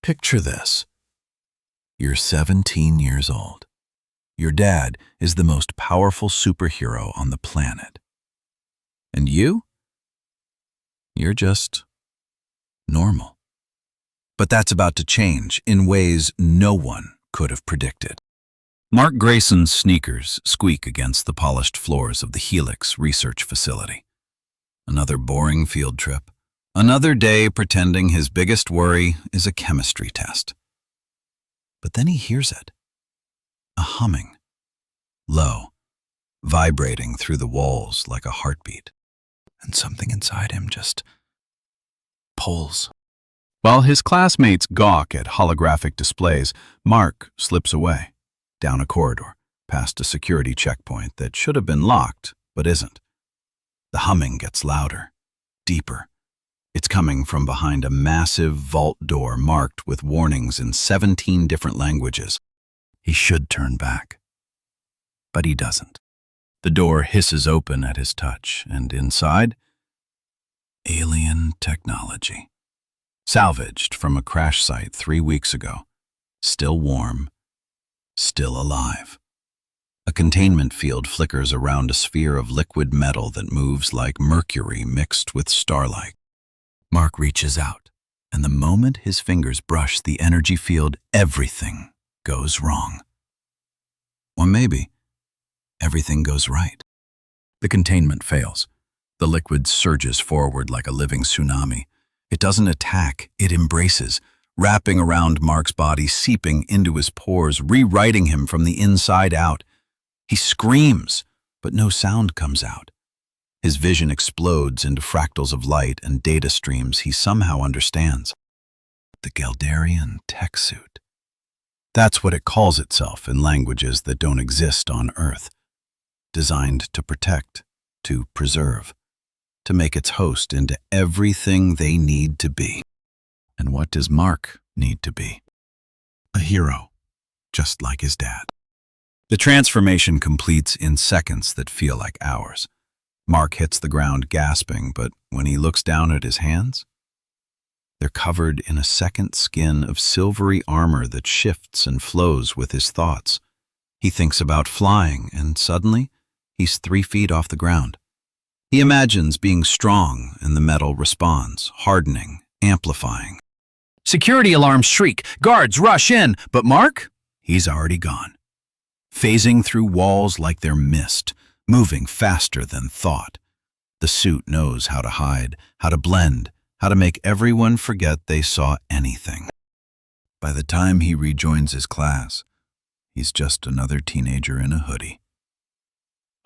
Picture this. You're 17 years old. Your dad is the most powerful superhero on the planet. And you're just normal. But that's about to change in ways no one could have predicted. Mark Grayson's sneakers squeak against the polished floors of the Helix research facility. Another boring field trip. Another day pretending his biggest worry is a chemistry test. But then he hears it. A humming. Low, vibrating through the walls like a heartbeat. And something inside him just pulls. While his classmates gawk at holographic displays, Mark slips away, down a corridor, past a security checkpoint that should have been locked, but isn't. The humming gets louder, deeper. It's coming from behind a massive vault door marked with warnings in 17 different languages. He should turn back, but he doesn't. The door hisses open at his touch, and inside, alien technology. Salvaged from a crash site 3 weeks ago. Still warm, still alive. A containment field flickers around a sphere of liquid metal that moves like mercury mixed with starlight. Mark reaches out, and the moment his fingers brush the energy field, everything goes wrong. Or maybe everything goes right. The containment fails. The liquid surges forward like a living tsunami. It doesn't attack, it embraces, wrapping around Mark's body, seeping into his pores, rewriting him from the inside out. He screams, but no sound comes out. His vision explodes into fractals of light and data streams he somehow understands. The Geldarian tech suit. That's what it calls itself in languages that don't exist on Earth. Designed to protect, to preserve, to make its host into everything they need to be. And what does Mark need to be? A hero, just like his dad. The transformation completes in seconds that feel like hours. Mark hits the ground gasping, but when he looks down at his hands, they're covered in a second skin of silvery armor that shifts and flows with his thoughts. He thinks about flying, and suddenly, he's 3 feet off the ground. He imagines being strong, and the metal responds, hardening, amplifying. Security alarms shriek, guards rush in, but Mark? He's already gone. Phasing through walls like they're mist, moving faster than thought. The suit knows how to hide, how to blend, how to make everyone forget they saw anything. By the time he rejoins his class, he's just another teenager in a hoodie.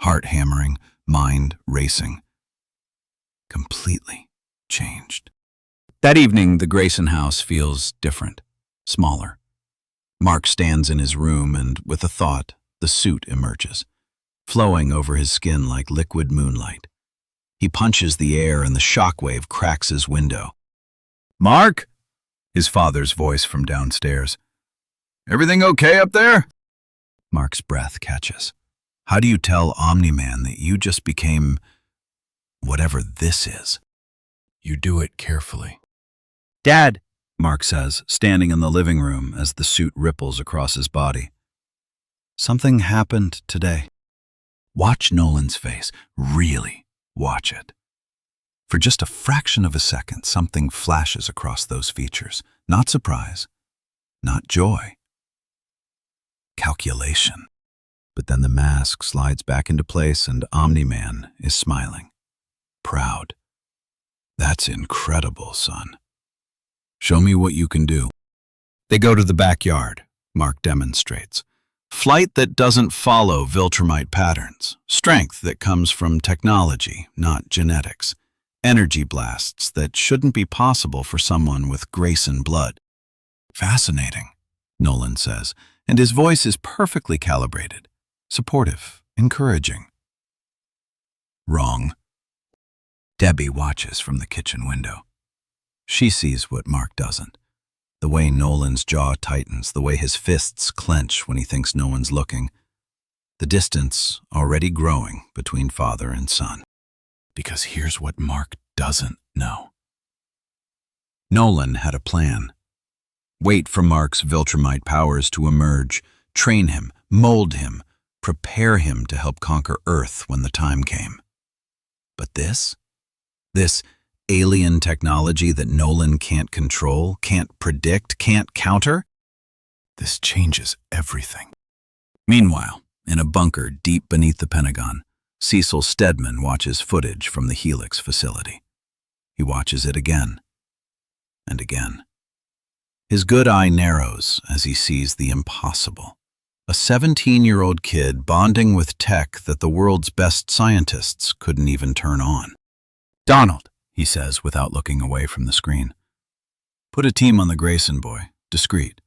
Heart hammering, mind racing. Completely changed. That evening, the Grayson house feels different, smaller. Mark stands in his room and, with a thought, the suit emerges, flowing over his skin like liquid moonlight. He punches the air and the shockwave cracks his window. "Mark?" His father's voice from downstairs. "Everything okay up there?" Mark's breath catches. How do you tell Omni-Man that you just became whatever this is? You do it carefully. "Dad," Mark says, standing in the living room as the suit ripples across his body. Something happened today. Watch Nolan's face. Really watch it. For just a fraction of a second, something flashes across those features. Not surprise, not joy. Calculation. But then the mask slides back into place and Omni-Man is smiling. Proud. "That's incredible, son. Show me what you can do." They go to the backyard, Mark demonstrates. Flight that doesn't follow Viltrumite patterns. Strength that comes from technology, not genetics. Energy blasts that shouldn't be possible for someone with Grayson blood. "Fascinating," Nolan says, and his voice is perfectly calibrated. Supportive, encouraging. Wrong. Debbie watches from the kitchen window. She sees what Mark doesn't. The way Nolan's jaw tightens, the way his fists clench when he thinks no one's looking. The distance already growing between father and son. Because here's what Mark doesn't know. Nolan had a plan. Wait for Mark's Viltrumite powers to emerge, train him, mold him, prepare him to help conquer Earth when the time came. But this alien technology that Nolan can't control, can't predict, can't counter, this changes everything. Meanwhile, in a bunker deep beneath the Pentagon, Cecil Stedman watches footage from the Helix facility. He watches it again and again. His good eye narrows as he sees the impossible. A 17-year-old kid bonding with tech that the world's best scientists couldn't even turn on. "Donald," he says without looking away from the screen. "Put a team on the Grayson boy, discreet.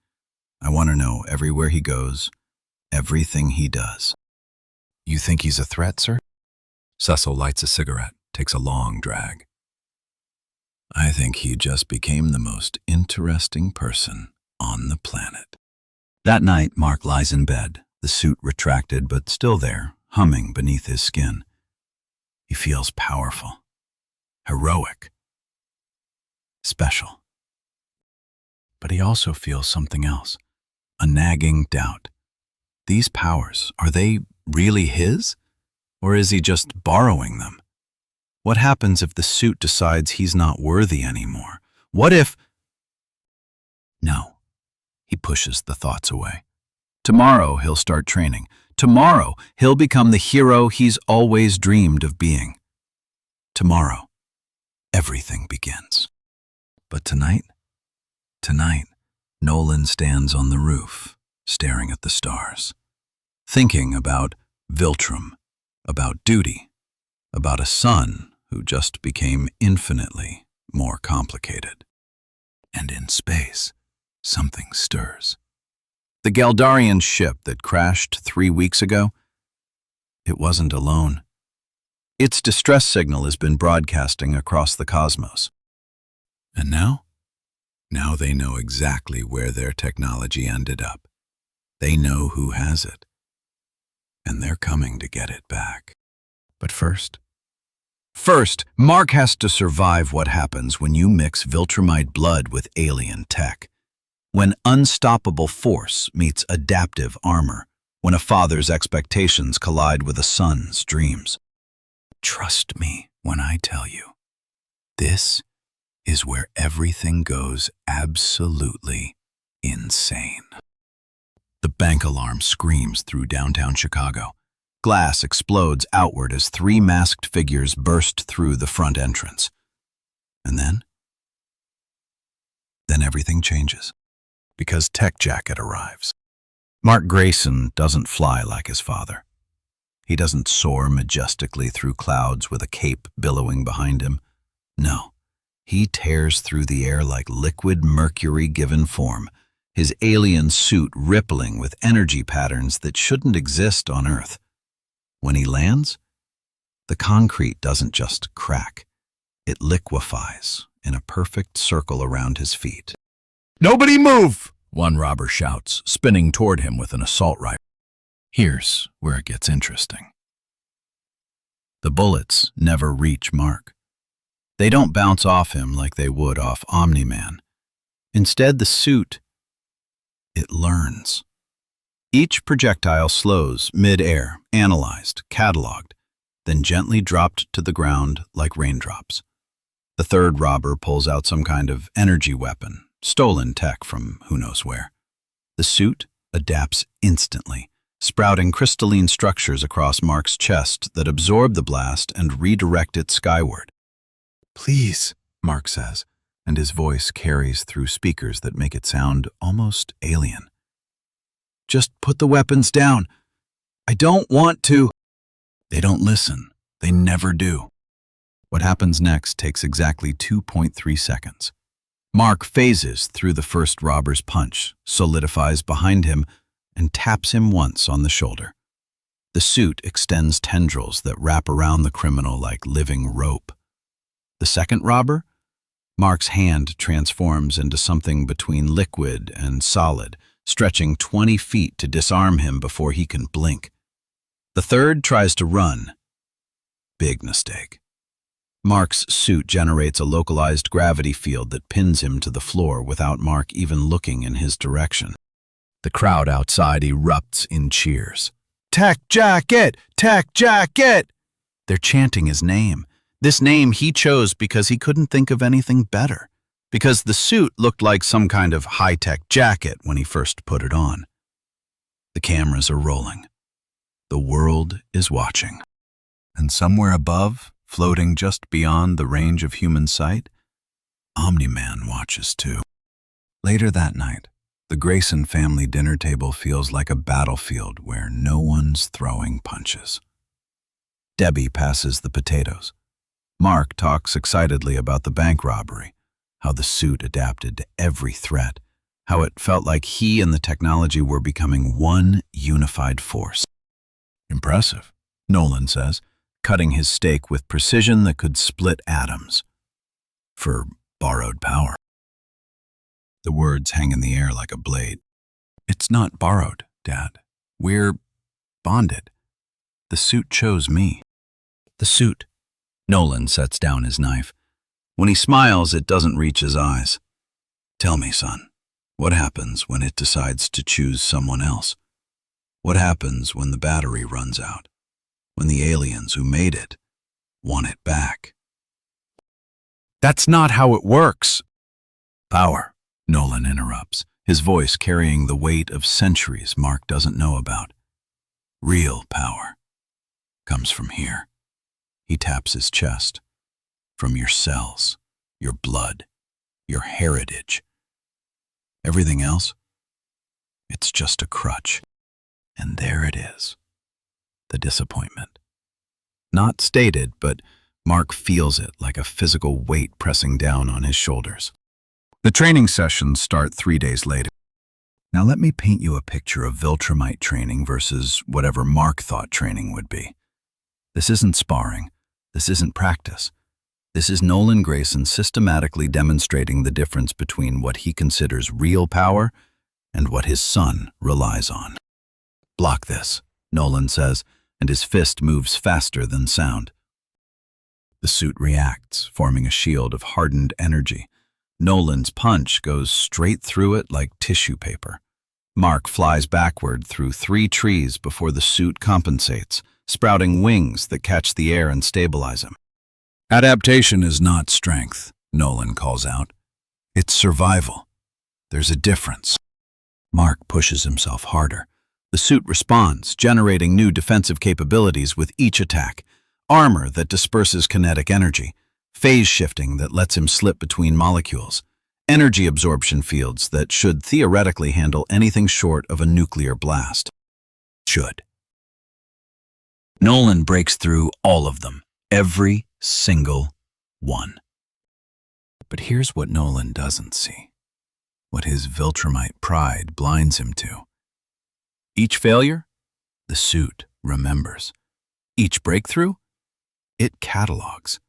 I want to know everywhere he goes, everything he does." "You think he's a threat, sir?" Cecil lights a cigarette, takes a long drag. "I think he just became the most interesting person on the planet." That night, Mark lies in bed, the suit retracted but still there, humming beneath his skin. He feels powerful, heroic, special. But he also feels something else, a nagging doubt. These powers, are they really his? Or is he just borrowing them? What happens if the suit decides he's not worthy anymore? What if... No. He pushes the thoughts away. Tomorrow he'll start training. Tomorrow he'll become the hero he's always dreamed of being. Tomorrow, everything begins. But tonight, Nolan stands on the roof, staring at the stars, thinking about Viltrum, about duty, about a son who just became infinitely more complicated. And in space, something stirs. The Galdarian ship that crashed 3 weeks ago, it wasn't alone. Its distress signal has been broadcasting across the cosmos. And now? Now they know exactly where their technology ended up. They know who has it. And they're coming to get it back. But first, Mark has to survive what happens when you mix Viltrumite blood with alien tech. When unstoppable force meets adaptive armor. When a father's expectations collide with a son's dreams. Trust me when I tell you, this is where everything goes absolutely insane. The bank alarm screams through downtown Chicago. Glass explodes outward as 3 masked figures burst through the front entrance. And then everything changes. Because Tech Jacket arrives. Mark Grayson doesn't fly like his father. He doesn't soar majestically through clouds with a cape billowing behind him. No, he tears through the air like liquid mercury given form, his alien suit rippling with energy patterns that shouldn't exist on Earth. When he lands, the concrete doesn't just crack. It liquefies in a perfect circle around his feet. "Nobody move!" one robber shouts, spinning toward him with an assault rifle. Here's where it gets interesting. The bullets never reach Mark. They don't bounce off him like they would off Omni-Man. Instead, the suit, it learns. Each projectile slows mid-air, analyzed, cataloged, then gently dropped to the ground like raindrops. The third robber pulls out some kind of energy weapon, stolen tech from who knows where. The suit adapts instantly, sprouting crystalline structures across Mark's chest that absorb the blast and redirect it skyward. "Please," Mark says, and his voice carries through speakers that make it sound almost alien. "Just put the weapons down. I don't want to." They don't listen. They never do. What happens next takes exactly 2.3 seconds. Mark phases through the first robber's punch, solidifies behind him, and taps him once on the shoulder. The suit extends tendrils that wrap around the criminal like living rope. The second robber? Mark's hand transforms into something between liquid and solid, stretching 20 feet to disarm him before he can blink. The third tries to run. Big mistake. Mark's suit generates a localized gravity field that pins him to the floor without Mark even looking in his direction. The crowd outside erupts in cheers. "Tech Jacket! Tech Jacket!" They're chanting his name. This name he chose because he couldn't think of anything better. Because the suit looked like some kind of high-tech jacket when he first put it on. The cameras are rolling. The world is watching. And somewhere above, floating just beyond the range of human sight, Omni-Man watches too. Later that night, the Grayson family dinner table feels like a battlefield where no one's throwing punches. Debbie passes the potatoes. Mark talks excitedly about the bank robbery, how the suit adapted to every threat, how it felt like he and the technology were becoming one unified force. "Impressive," Nolan says, cutting his steak with precision that could split atoms. "For borrowed power." The words hang in the air like a blade. "It's not borrowed, Dad. We're bonded. The suit chose me." "The suit." Nolan sets down his knife. When he smiles, it doesn't reach his eyes. "Tell me, son, what happens when it decides to choose someone else? What happens when the battery runs out? When the aliens who made it want it back?" "That's not how it works." "Power," Nolan interrupts, his voice carrying the weight of centuries Mark doesn't know about. "Real power comes from here." He taps his chest. "From your cells, your blood, your heritage. Everything else, it's just a crutch." And there it is, the disappointment. Not stated, but Mark feels it like a physical weight pressing down on his shoulders. The training sessions start 3 days later. Now let me paint you a picture of Viltrumite training versus whatever Mark thought training would be. This isn't sparring. This isn't practice. This is Nolan Grayson systematically demonstrating the difference between what he considers real power and what his son relies on. "Block this," Nolan says, and his fist moves faster than sound. The suit reacts, forming a shield of hardened energy. Nolan's punch goes straight through it like tissue paper. Mark flies backward through 3 trees before the suit compensates, sprouting wings that catch the air and stabilize him. "Adaptation is not strength," Nolan calls out. "It's survival. There's a difference." Mark pushes himself harder. The suit responds, generating new defensive capabilities with each attack. Armor that disperses kinetic energy, phase shifting that lets him slip between molecules, energy absorption fields that should theoretically handle anything short of a nuclear blast. Should. Nolan breaks through all of them, every single one. But here's what Nolan doesn't see, what his Viltrumite pride blinds him to. Each failure, the suit remembers. Each breakthrough, it catalogs.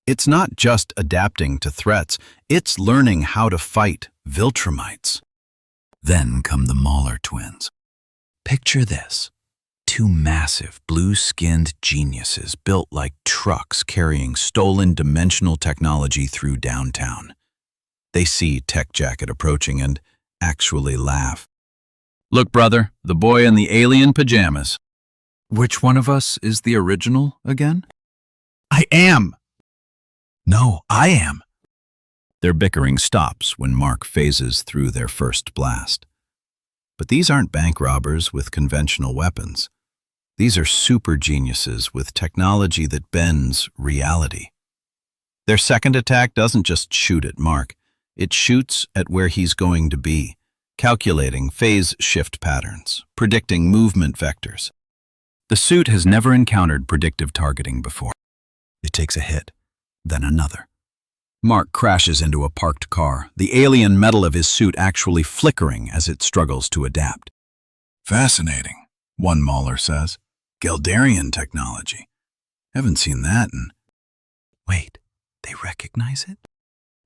It's not just adapting to threats, it's learning how to fight Viltrumites. Then come the Mahler twins. Picture this. 2 massive, blue-skinned geniuses built like trucks carrying stolen dimensional technology through downtown. They see Tech Jacket approaching and actually laugh. "Look, brother, the boy in the alien pajamas." "Which one of us is the original again?" "I am." "No, I am." Their bickering stops when Mark phases through their first blast. But these aren't bank robbers with conventional weapons. These are super geniuses with technology that bends reality. Their second attack doesn't just shoot at Mark, it shoots at where he's going to be, calculating phase shift patterns, predicting movement vectors. The suit has never encountered predictive targeting before. It takes a hit, then another. Mark crashes into a parked car, the alien metal of his suit actually flickering as it struggles to adapt. "Fascinating," one Mahler says. "Geldarian technology. Haven't seen that in..." Wait, they recognize it?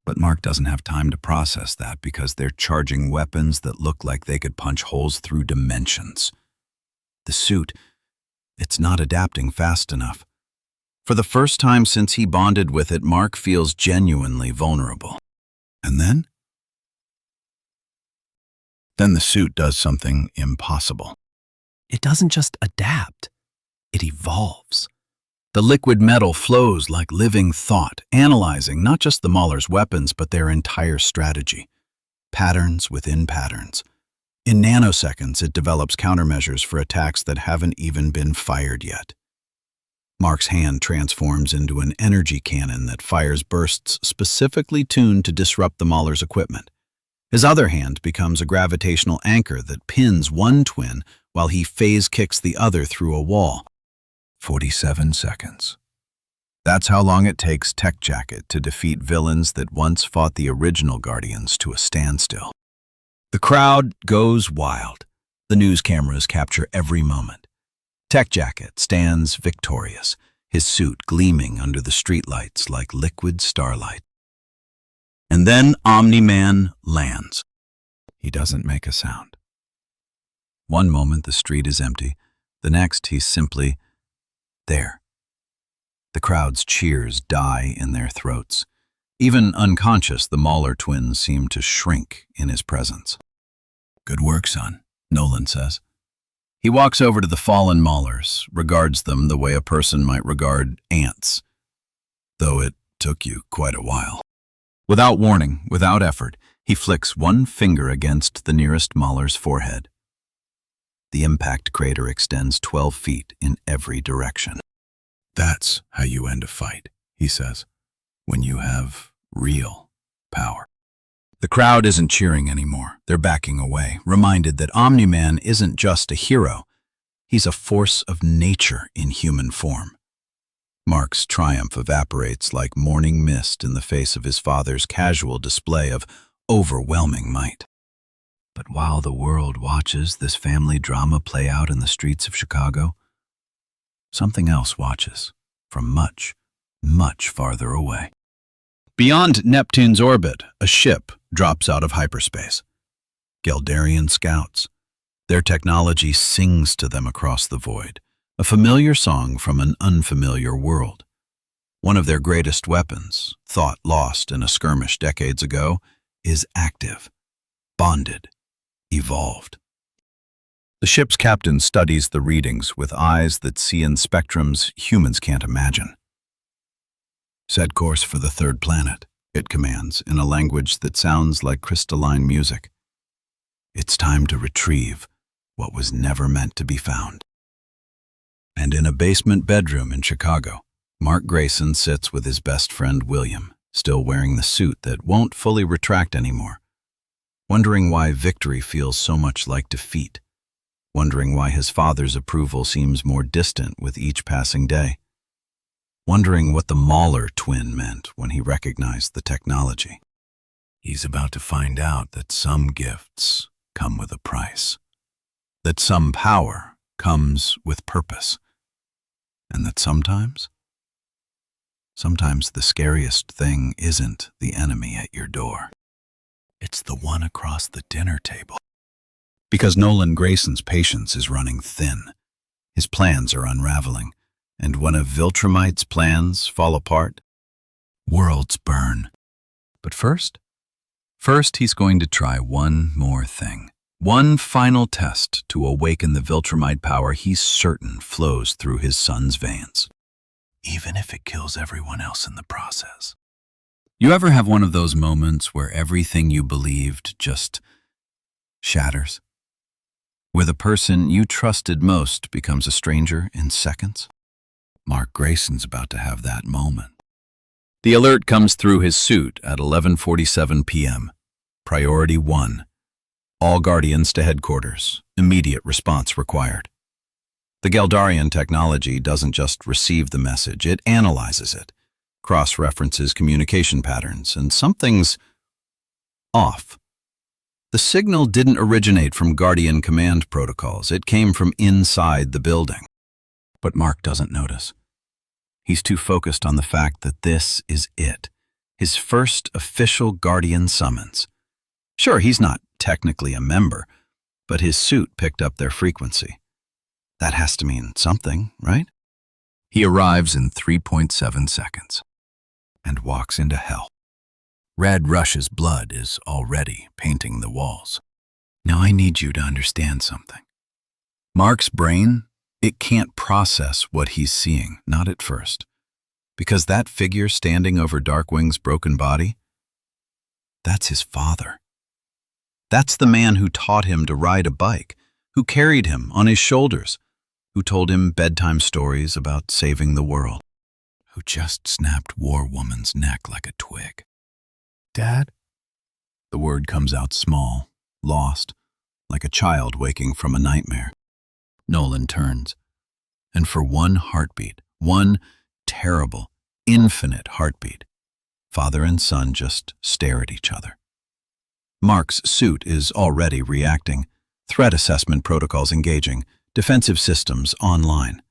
But Mark doesn't have time to process that because they're charging weapons that look like they could punch holes through dimensions. The suit, it's not adapting fast enough. For the first time since he bonded with it, Mark feels genuinely vulnerable. And then? Then the suit does something impossible. It doesn't just adapt, it evolves. The liquid metal flows like living thought, analyzing not just the Mauler's weapons, but their entire strategy. Patterns within patterns. In nanoseconds, it develops countermeasures for attacks that haven't even been fired yet. Mark's hand transforms into an energy cannon that fires bursts specifically tuned to disrupt the Mauler's equipment. His other hand becomes a gravitational anchor that pins one twin while he phase kicks the other through a wall. 47 seconds. That's how long it takes Tech Jacket to defeat villains that once fought the original Guardians to a standstill. The crowd goes wild. The news cameras capture every moment. Tech Jacket stands victorious, his suit gleaming under the streetlights like liquid starlight. And then Omni-Man lands. He doesn't make a sound. One moment the street is empty, the next he's simply there. The crowd's cheers die in their throats. Even unconscious, the Mauler twins seem to shrink in his presence. "Good work, son," Nolan says. He walks over to the fallen Maulers, regards them the way a person might regard ants. Though it took you quite a while. Without warning, without effort, he flicks one finger against the nearest Mauler's forehead. The impact crater extends 12 feet in every direction. "That's how you end a fight," he says, "when you have real power." The crowd isn't cheering anymore. They're backing away, reminded that Omni-Man isn't just a hero. He's a force of nature in human form. Mark's triumph evaporates like morning mist in the face of his father's casual display of overwhelming might. But while the world watches this family drama play out in the streets of Chicago, something else watches from much, much farther away. Beyond Neptune's orbit, a ship drops out of hyperspace. Geldarian scouts. Their technology sings to them across the void, a familiar song from an unfamiliar world. One of their greatest weapons, thought lost in a skirmish decades ago, is active, bonded, evolved. The ship's captain studies the readings with eyes that see in spectrums humans can't imagine. "Set course for the third planet," it commands in a language that sounds like crystalline music. It's time to retrieve what was never meant to be found. And in a basement bedroom in Chicago, Mark Grayson sits with his best friend William, still wearing the suit that won't fully retract anymore, wondering why victory feels so much like defeat, wondering why his father's approval seems more distant with each passing day, wondering what the Mauler twin meant when he recognized the technology. He's about to find out that some gifts come with a price, that some power comes with purpose, and that sometimes the scariest thing isn't the enemy at your door. It's the one across the dinner table. Because Nolan Grayson's patience is running thin. His plans are unraveling, and when a Viltrumite's plans fall apart, worlds burn. But first he's going to try one more thing. One final test to awaken the Viltrumite power he's certain flows through his son's veins, even if it kills everyone else in the process. You ever have one of those moments where everything you believed just shatters? Where the person you trusted most becomes a stranger in seconds? Mark Grayson's about to have that moment. The alert comes through his suit at 11:47 p.m. Priority 1. All Guardians to headquarters. Immediate response required. The Geldarian technology doesn't just receive the message, it analyzes it, cross-references communication patterns, and something's off. The signal didn't originate from Guardian command protocols, it came from inside the building. But Mark doesn't notice. He's too focused on the fact that this is it, his first official Guardian summons. Sure, he's not technically a member, but his suit picked up their frequency. That has to mean something, right? He arrives in 3.7 seconds and walks into hell. Red Rush's blood is already painting the walls. Now I need you to understand something. Mark's brain, it can't process what he's seeing, not at first. Because that figure standing over Darkwing's broken body, that's his father. That's the man who taught him to ride a bike, who carried him on his shoulders, who told him bedtime stories about saving the world, who just snapped War Woman's neck like a twig. Dad? The word comes out small, lost, like a child waking from a nightmare. Nolan turns, and for one heartbeat, one terrible, infinite heartbeat, father and son just stare at each other. Mark's suit is already reacting, threat assessment protocols engaging, defensive systems online.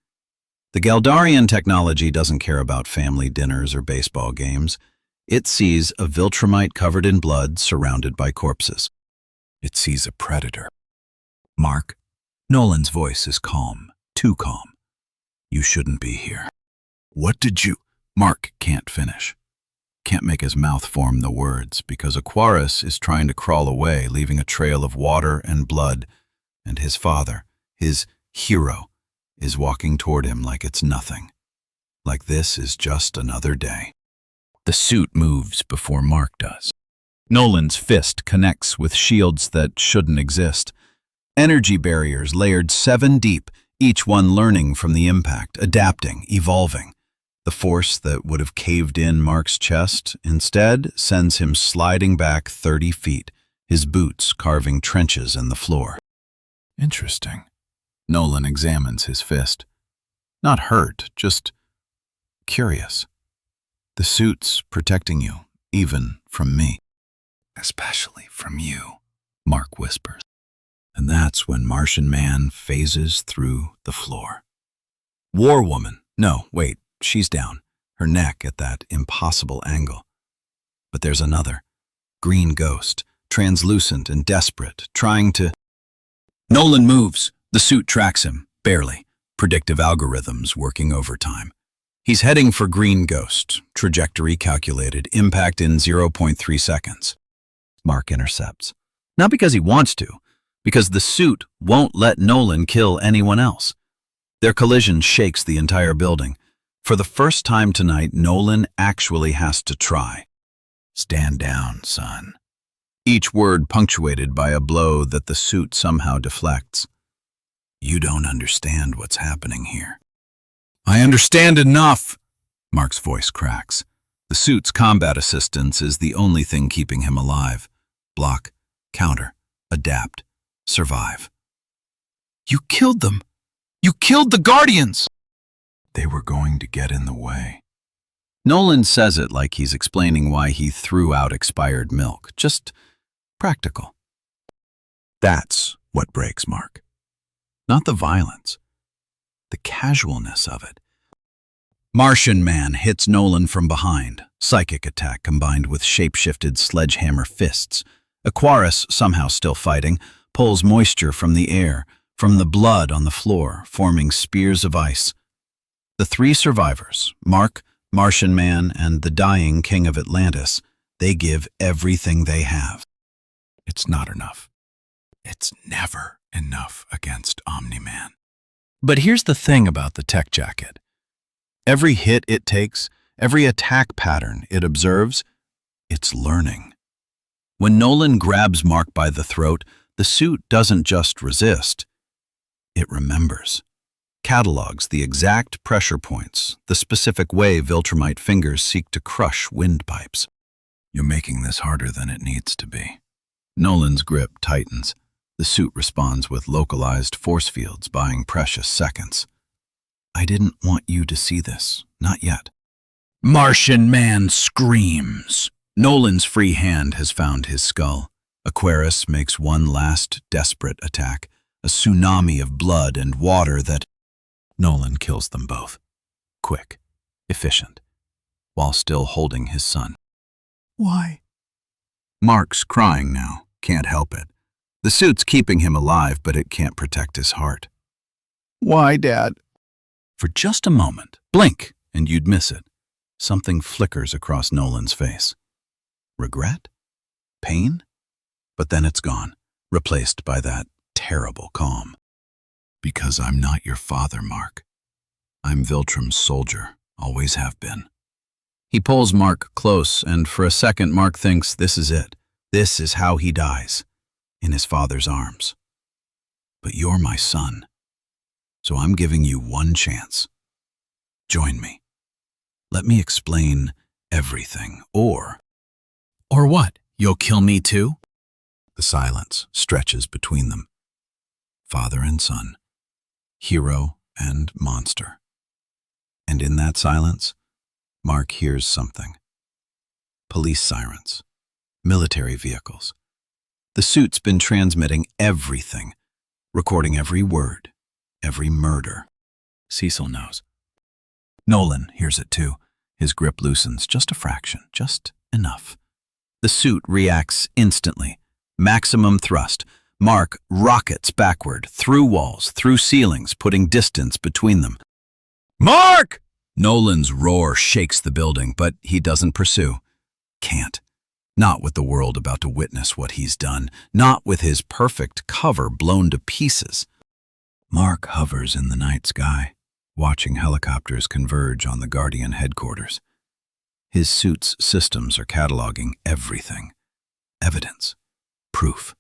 The Galdarian technology doesn't care about family dinners or baseball games. It sees a Viltrumite covered in blood surrounded by corpses. It sees a predator. Mark, Nolan's voice is calm, too calm. You shouldn't be here. What did you... Mark can't finish. Can't make his mouth form the words because Aquarius is trying to crawl away, leaving a trail of water and blood, and his father, his hero, is walking toward him like it's nothing. Like this is just another day. The suit moves before Mark does. Nolan's fist connects with shields that shouldn't exist. Energy barriers layered 7 deep, each one learning from the impact, adapting, evolving. The force that would have caved in Mark's chest instead sends him sliding back 30 feet, his boots carving trenches in the floor. Interesting. Nolan examines his fist. Not hurt, just curious. The suit's protecting you, even from me. Especially from you, Mark whispers. And that's when Martian Man phases through the floor. War Woman. No, wait, she's down, her neck at that impossible angle. But there's another. Green Ghost, translucent and desperate, trying to... Nolan moves. The suit tracks him, barely. Predictive algorithms working overtime. He's heading for Green Ghost, trajectory calculated, impact in 0.3 seconds. Mark intercepts. Not because he wants to, because the suit won't let Nolan kill anyone else. Their collision shakes the entire building. For the first time tonight, Nolan actually has to try. Stand down, son. Each word punctuated by a blow that the suit somehow deflects. You don't understand what's happening here. I understand enough, Mark's voice cracks. The suit's combat assistance is the only thing keeping him alive. Block, counter, adapt, survive. You killed them! You killed the Guardians! They were going to get in the way. Nolan says it like he's explaining why he threw out expired milk. Just practical. That's what breaks Mark. Not the violence. The casualness of it. Martian Man hits Nolan from behind, psychic attack combined with shape-shifted sledgehammer fists. Aquarius, somehow still fighting, pulls moisture from the air, from the blood on the floor, forming spears of ice. The 3 survivors, Mark, Martian Man, and the dying King of Atlantis, they give everything they have. It's not enough. It's never enough against Omni-Man. But here's the thing about the tech jacket. Every hit it takes, every attack pattern it observes, it's learning. When Nolan grabs Mark by the throat, the suit doesn't just resist, it remembers. Catalogs the exact pressure points, the specific way Viltrumite fingers seek to crush windpipes. You're making this harder than it needs to be. Nolan's grip tightens. The suit responds with localized force fields, buying precious seconds. I didn't want you to see this, not yet. Martian Man screams. Nolan's free hand has found his skull. Aquarius makes one last desperate attack, a tsunami of blood and water that... Nolan kills them both. Quick, efficient, while still holding his son. Why? Mark's crying now, can't help it. The suit's keeping him alive, but it can't protect his heart. Why, Dad? For just a moment, Blink, and you'd miss it. Something flickers across Nolan's face. Regret? Pain? But then it's gone, replaced by that terrible calm. Because I'm not your father, Mark. I'm Viltrum's soldier, always have been. He pulls Mark close, and for a second Mark thinks this is it. This is how he dies, in his father's arms. But you're my son, so I'm giving you one chance. Join me. Let me explain everything, or what? You'll kill me too? The silence stretches between them. Father and son, hero and monster. And in that silence, Mark hears something. Police sirens, military vehicles. The suit's been transmitting everything, recording every word, every murder. Cecil knows. Nolan hears it too. His grip loosens just a fraction, just enough. The suit reacts instantly. Maximum thrust. Mark rockets backward, through walls, through ceilings, putting distance between them. Mark! Nolan's roar shakes the building, but he doesn't pursue. Can't. Not with the world about to witness what he's done. Not with his perfect cover blown to pieces. Mark hovers in the night sky, watching helicopters converge on the Guardian headquarters. His suit's systems are cataloging everything. Evidence. Proof.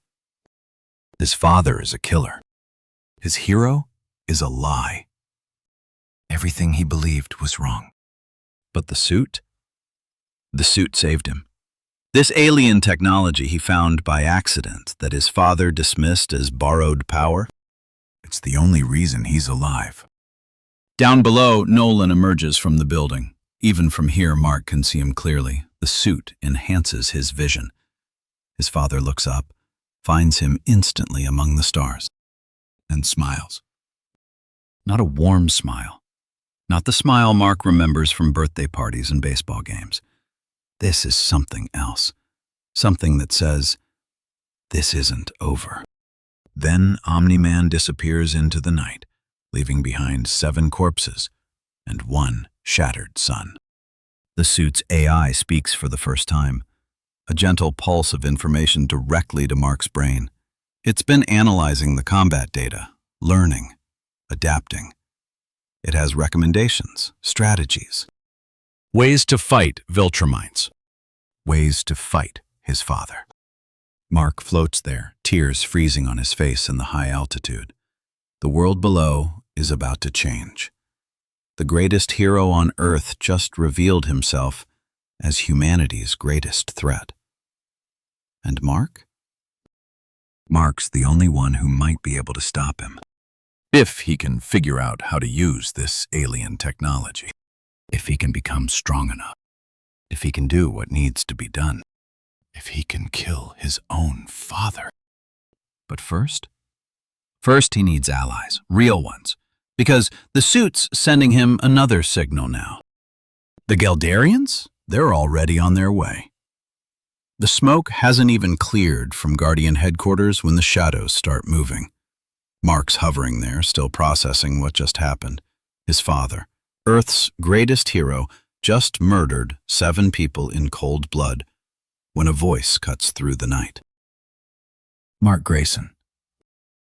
His father is a killer. His hero is a lie. Everything he believed was wrong. But the suit? The suit saved him. This alien technology he found by accident that his father dismissed as borrowed power? It's the only reason he's alive. Down below, Nolan emerges from the building. Even from here, Mark can see him clearly. The suit enhances his vision. His father looks up, finds him instantly among the stars, and smiles. Not a warm smile. Not the smile Mark remembers from birthday parties and baseball games. This is something else. Something that says, this isn't over. Then Omni-Man disappears into the night, leaving behind 7 corpses and 1 shattered sun. The suit's AI speaks for the first time, a gentle pulse of information directly to Mark's brain. It's been analyzing the combat data, learning, adapting. It has recommendations, strategies. Ways to fight Viltrumites. Ways to fight his father. Mark floats there, tears freezing on his face in the high altitude. The world below is about to change. The greatest hero on Earth just revealed himself as humanity's greatest threat. And Mark? Mark's the only one who might be able to stop him. If he can figure out how to use this alien technology. If he can become strong enough. If he can do what needs to be done. If he can kill his own father. But first he needs allies, real ones. Because the suit's sending him another signal now. The Geldarians? They're already on their way. The smoke hasn't even cleared from Guardian headquarters when the shadows start moving. Mark's hovering there, still processing what just happened. His father, Earth's greatest hero, just murdered 7 people in cold blood when a voice cuts through the night. Mark Grayson.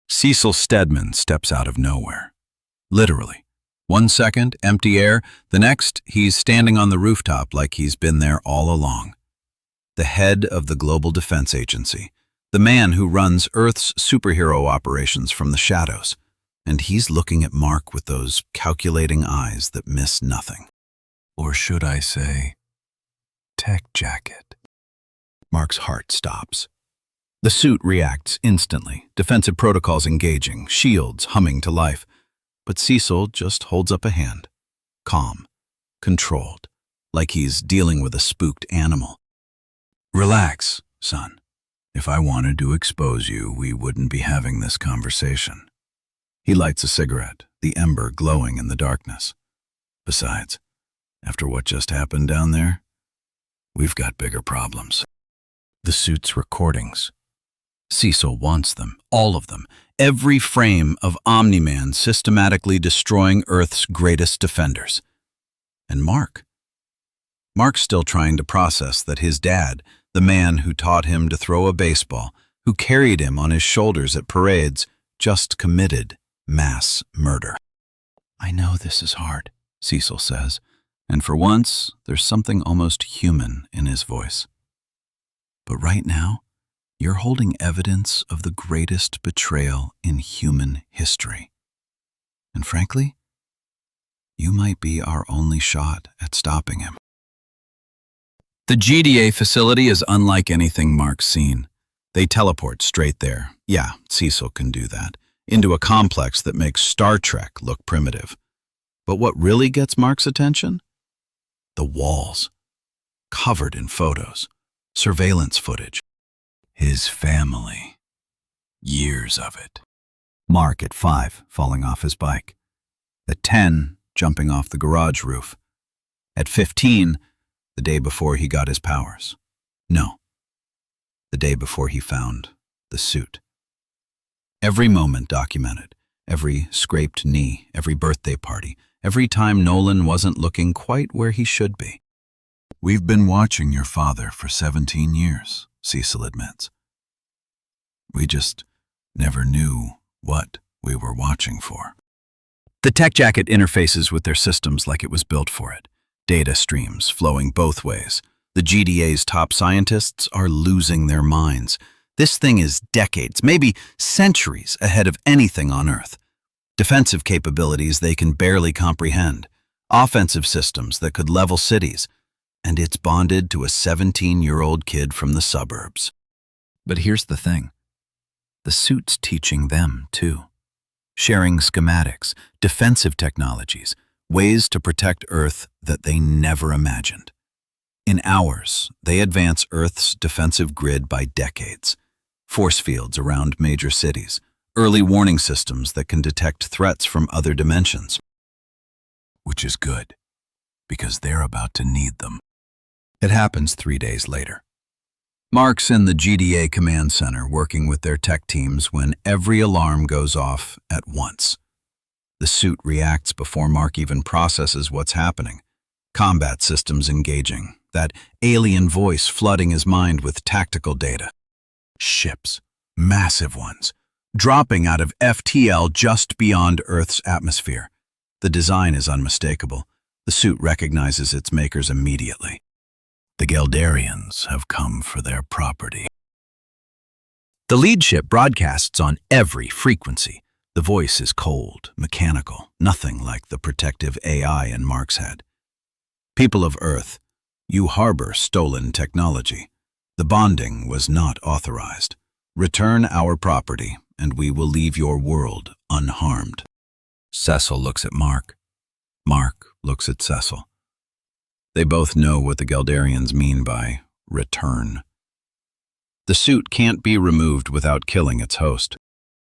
Cecil Stedman steps out of nowhere. Literally. 1 second, empty air. The next, he's standing on the rooftop like he's been there all along. The head of the Global Defense Agency. The man who runs Earth's superhero operations from the shadows. And he's looking at Mark with those calculating eyes that miss nothing. Or should I say, tech jacket. Mark's heart stops. The suit reacts instantly, defensive protocols engaging, shields humming to life. But Cecil just holds up a hand, calm, controlled, like he's dealing with a spooked animal. Relax, son. If I wanted to expose you, we wouldn't be having this conversation. He lights a cigarette, the ember glowing in the darkness. Besides, after what just happened down there, we've got bigger problems. The suit's recordings. Cecil wants them, all of them, every frame of Omni-Man systematically destroying Earth's greatest defenders. And Mark? Mark's still trying to process that his dad, the man who taught him to throw a baseball, who carried him on his shoulders at parades, just committed mass murder. "I know this is hard," Cecil says, and for once, there's something almost human in his voice. "But right now, you're holding evidence of the greatest betrayal in human history. And frankly, you might be our only shot at stopping him." The GDA facility is unlike anything Mark's seen. They teleport straight there. Yeah, Cecil can do that. Into a complex that makes Star Trek look primitive. But what really gets Mark's attention? The walls. Covered in photos. Surveillance footage. His family. Years of it. Mark at 5, falling off his bike. At 10, jumping off the garage roof. At 15, the day before he got his powers. No. The day before he found the suit. Every moment documented. Every scraped knee, every birthday party, every time Nolan wasn't looking quite where he should be. "We've been watching your father for 17 years, Cecil admits. We just never knew what we were watching for." The tech jacket interfaces with their systems like it was built for it. Data streams flowing both ways. The GDA's top scientists are losing their minds. This thing is decades, maybe centuries ahead of anything on Earth. Defensive capabilities they can barely comprehend. Offensive systems that could level cities. And it's bonded to a 17-year-old kid from the suburbs. But here's the thing. The suit's teaching them, too. Sharing schematics, defensive technologies, ways to protect Earth that they never imagined. In hours, they advance Earth's defensive grid by decades. Force fields around major cities, early warning systems that can detect threats from other dimensions. Which is good, because they're about to need them. It happens 3 days later. Mark's in the GDA command center working with their tech teams when every alarm goes off at once. The suit reacts before Mark even processes what's happening. Combat systems engaging, that alien voice flooding his mind with tactical data. Ships, massive ones, dropping out of FTL just beyond Earth's atmosphere. The design is unmistakable. The suit recognizes its makers immediately. The Geldarians have come for their property. The lead ship broadcasts on every frequency. The voice is cold, mechanical, nothing like the protective AI in Mark's head. "People of Earth, you harbor stolen technology. The bonding was not authorized. Return our property, and we will leave your world unharmed." Cecil looks at Mark. Mark looks at Cecil. They both know what the Geldarians mean by return. The suit can't be removed without killing its host.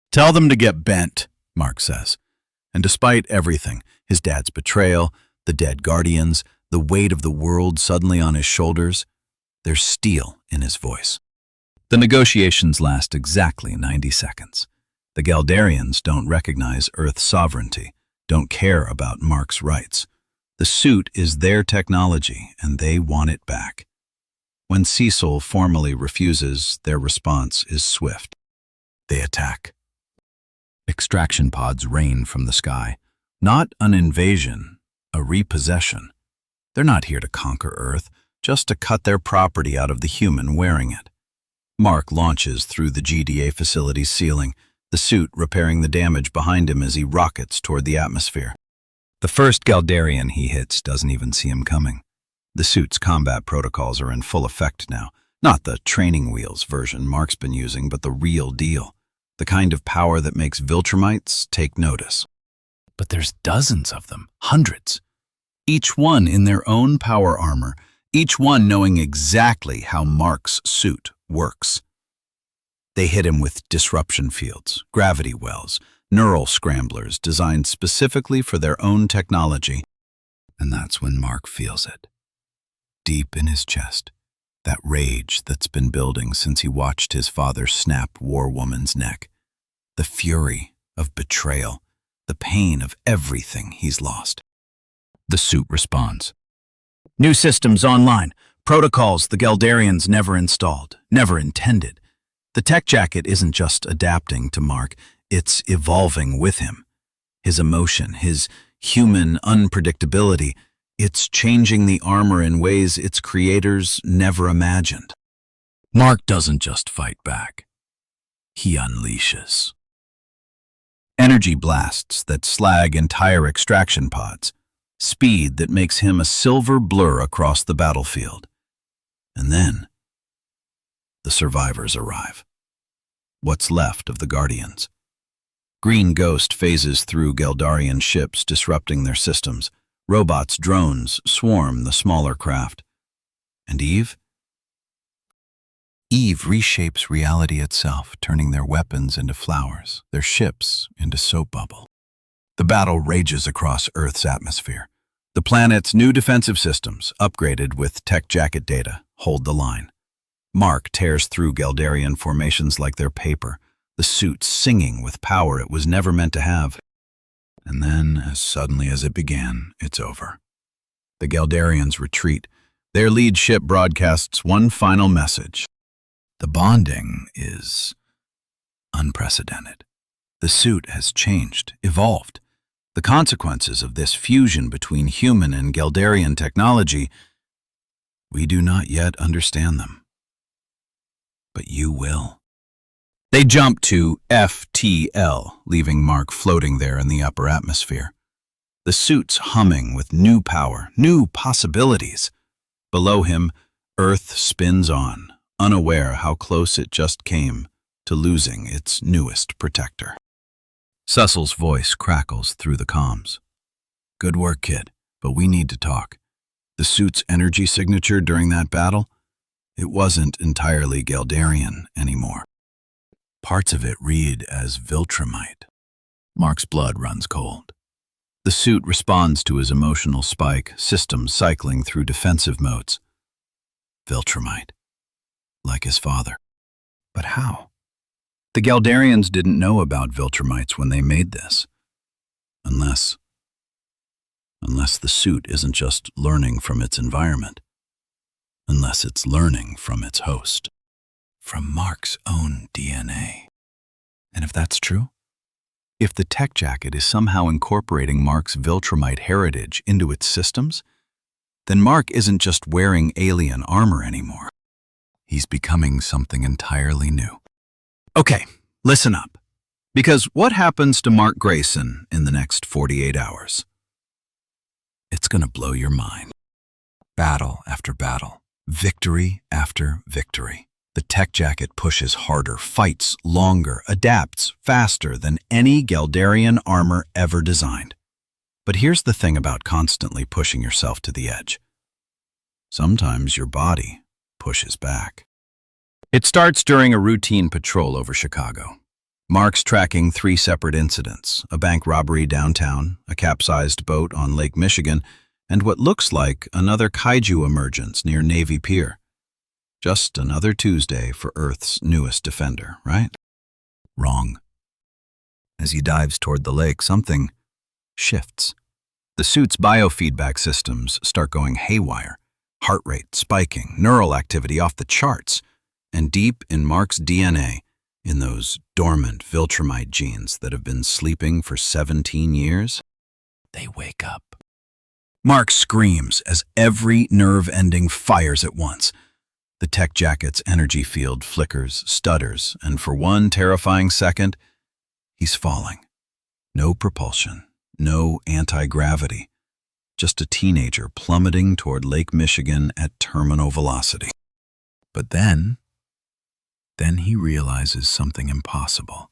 "Tell them to get bent," Mark says. And despite everything, his dad's betrayal, the dead guardians, the weight of the world suddenly on his shoulders, there's steel in his voice. The negotiations last exactly 90 seconds. The Geldarians don't recognize Earth's sovereignty, don't care about Mark's rights. The suit is their technology, and they want it back. When Cecil formally refuses, their response is swift. They attack. Extraction pods rain from the sky. Not an invasion, a repossession. They're not here to conquer Earth, just to cut their property out of the human wearing it. Mark launches through the GDA facility's ceiling, the suit repairing the damage behind him as he rockets toward the atmosphere. The first Geldarian he hits doesn't even see him coming. The suit's combat protocols are in full effect now. Not the training wheels version Mark's been using, but the real deal. The kind of power that makes Viltrumites take notice. But there's dozens of them, hundreds. Each one in their own power armor, each one knowing exactly how Mark's suit works. They hit him with disruption fields, gravity wells, neural scramblers designed specifically for their own technology. And that's when Mark feels it. Deep in his chest, that rage that's been building since he watched his father snap War Woman's neck. The fury of betrayal, the pain of everything he's lost. The suit responds. New systems online. Protocols the Geldarians never installed, never intended. The tech jacket isn't just adapting to Mark, it's evolving with him. His emotion, his human unpredictability, it's changing the armor in ways its creators never imagined. Mark doesn't just fight back. He unleashes. Energy blasts that slag entire extraction pods. Speed that makes him a silver blur across the battlefield. And then, the survivors arrive. What's left of the Guardians. Green Ghost phases through Geldarian ships, disrupting their systems. Robots, drones swarm the smaller craft. And Eve? Eve reshapes reality itself, turning their weapons into flowers, their ships into soap bubble. The battle rages across Earth's atmosphere. The planet's new defensive systems, upgraded with tech jacket data, hold the line. Mark tears through Geldarian formations like they're paper, the suit singing with power it was never meant to have. And then, as suddenly as it began, it's over. The Geldarians retreat. Their lead ship broadcasts one final message. The bonding is unprecedented. The suit has changed, evolved. The consequences of this fusion between human and Geldarian technology, we do not yet understand them. But you will. They jump to FTL, leaving Mark floating there in the upper atmosphere. The suit's humming with new power, new possibilities. Below him, Earth spins on, unaware how close it just came to losing its newest protector. Cecil's voice crackles through the comms. Good work, kid, but we need to talk. The suit's energy signature during that battle, it wasn't entirely Geldarian anymore. Parts of it read as Viltrumite. Mark's blood runs cold. The suit responds to his emotional spike, systems cycling through defensive modes. Viltrumite. Like his father. But how? The Geldarians didn't know about Viltrumites when they made this. Unless the suit isn't just learning from its environment. Unless it's learning from its host. From Mark's own DNA. And if that's true, if the tech jacket is somehow incorporating Mark's Viltrumite heritage into its systems, then Mark isn't just wearing alien armor anymore. He's becoming something entirely new. Okay, listen up. Because what happens to Mark Grayson in the next 48 hours? It's gonna blow your mind. Battle after battle, victory after victory. The tech jacket pushes harder, fights longer, adapts faster than any Geldarian armor ever designed. But here's the thing about constantly pushing yourself to the edge. Sometimes your body pushes back. It starts during a routine patrol over Chicago. Mark's tracking 3 separate incidents, a bank robbery downtown, a capsized boat on Lake Michigan, and what looks like another kaiju emergence near Navy Pier. Just another Tuesday for Earth's newest defender, right? Wrong. As he dives toward the lake, something shifts. The suit's biofeedback systems start going haywire, heart rate spiking, neural activity off the charts, and deep in Mark's DNA, in those dormant Viltrumite genes that have been sleeping for 17 years, they wake up. Mark screams as every nerve ending fires at once. The tech jacket's energy field flickers, stutters, and for one terrifying second, he's falling. No propulsion, no anti-gravity, just a teenager plummeting toward Lake Michigan at terminal velocity. But then he realizes something impossible.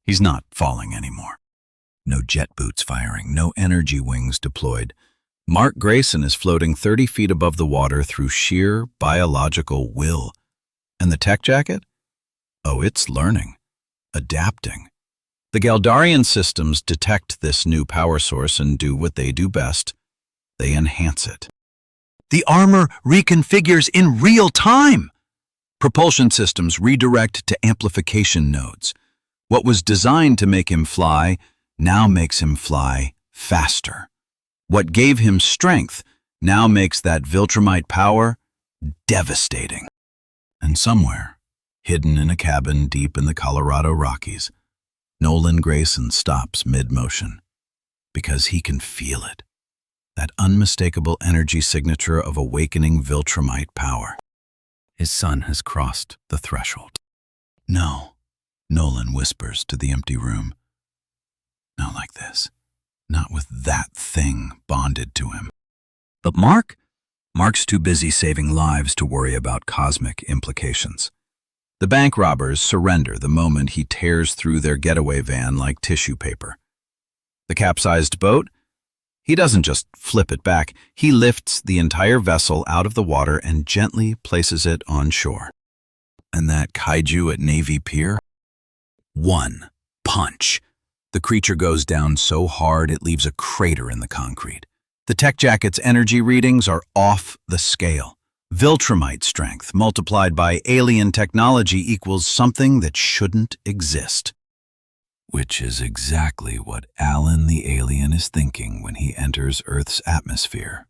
He's not falling anymore. No jet boots firing, no energy wings deployed. Mark Grayson is floating 30 feet above the water through sheer biological will. And the tech jacket? Oh, it's learning, adapting. The Geldarian systems detect this new power source and do what they do best. They enhance it. The armor reconfigures in real time. Propulsion systems redirect to amplification nodes. What was designed to make him fly now makes him fly faster. What gave him strength now makes that Viltrumite power devastating. And somewhere, hidden in a cabin deep in the Colorado Rockies, Nolan Grayson stops mid-motion because he can feel it, that unmistakable energy signature of awakening Viltrumite power. His son has crossed the threshold. No, Nolan whispers to the empty room. Not like this. Not with that thing bonded to him. But Mark's too busy saving lives to worry about cosmic implications. The bank robbers surrender the moment he tears through their getaway van like tissue paper. The capsized boat? He doesn't just flip it back, he lifts the entire vessel out of the water and gently places it on shore. And that kaiju at Navy Pier? One punch. The creature goes down so hard it leaves a crater in the concrete. The tech jacket's energy readings are off the scale. Viltrumite strength multiplied by alien technology equals something that shouldn't exist. Which is exactly what Alan the alien is thinking when he enters Earth's atmosphere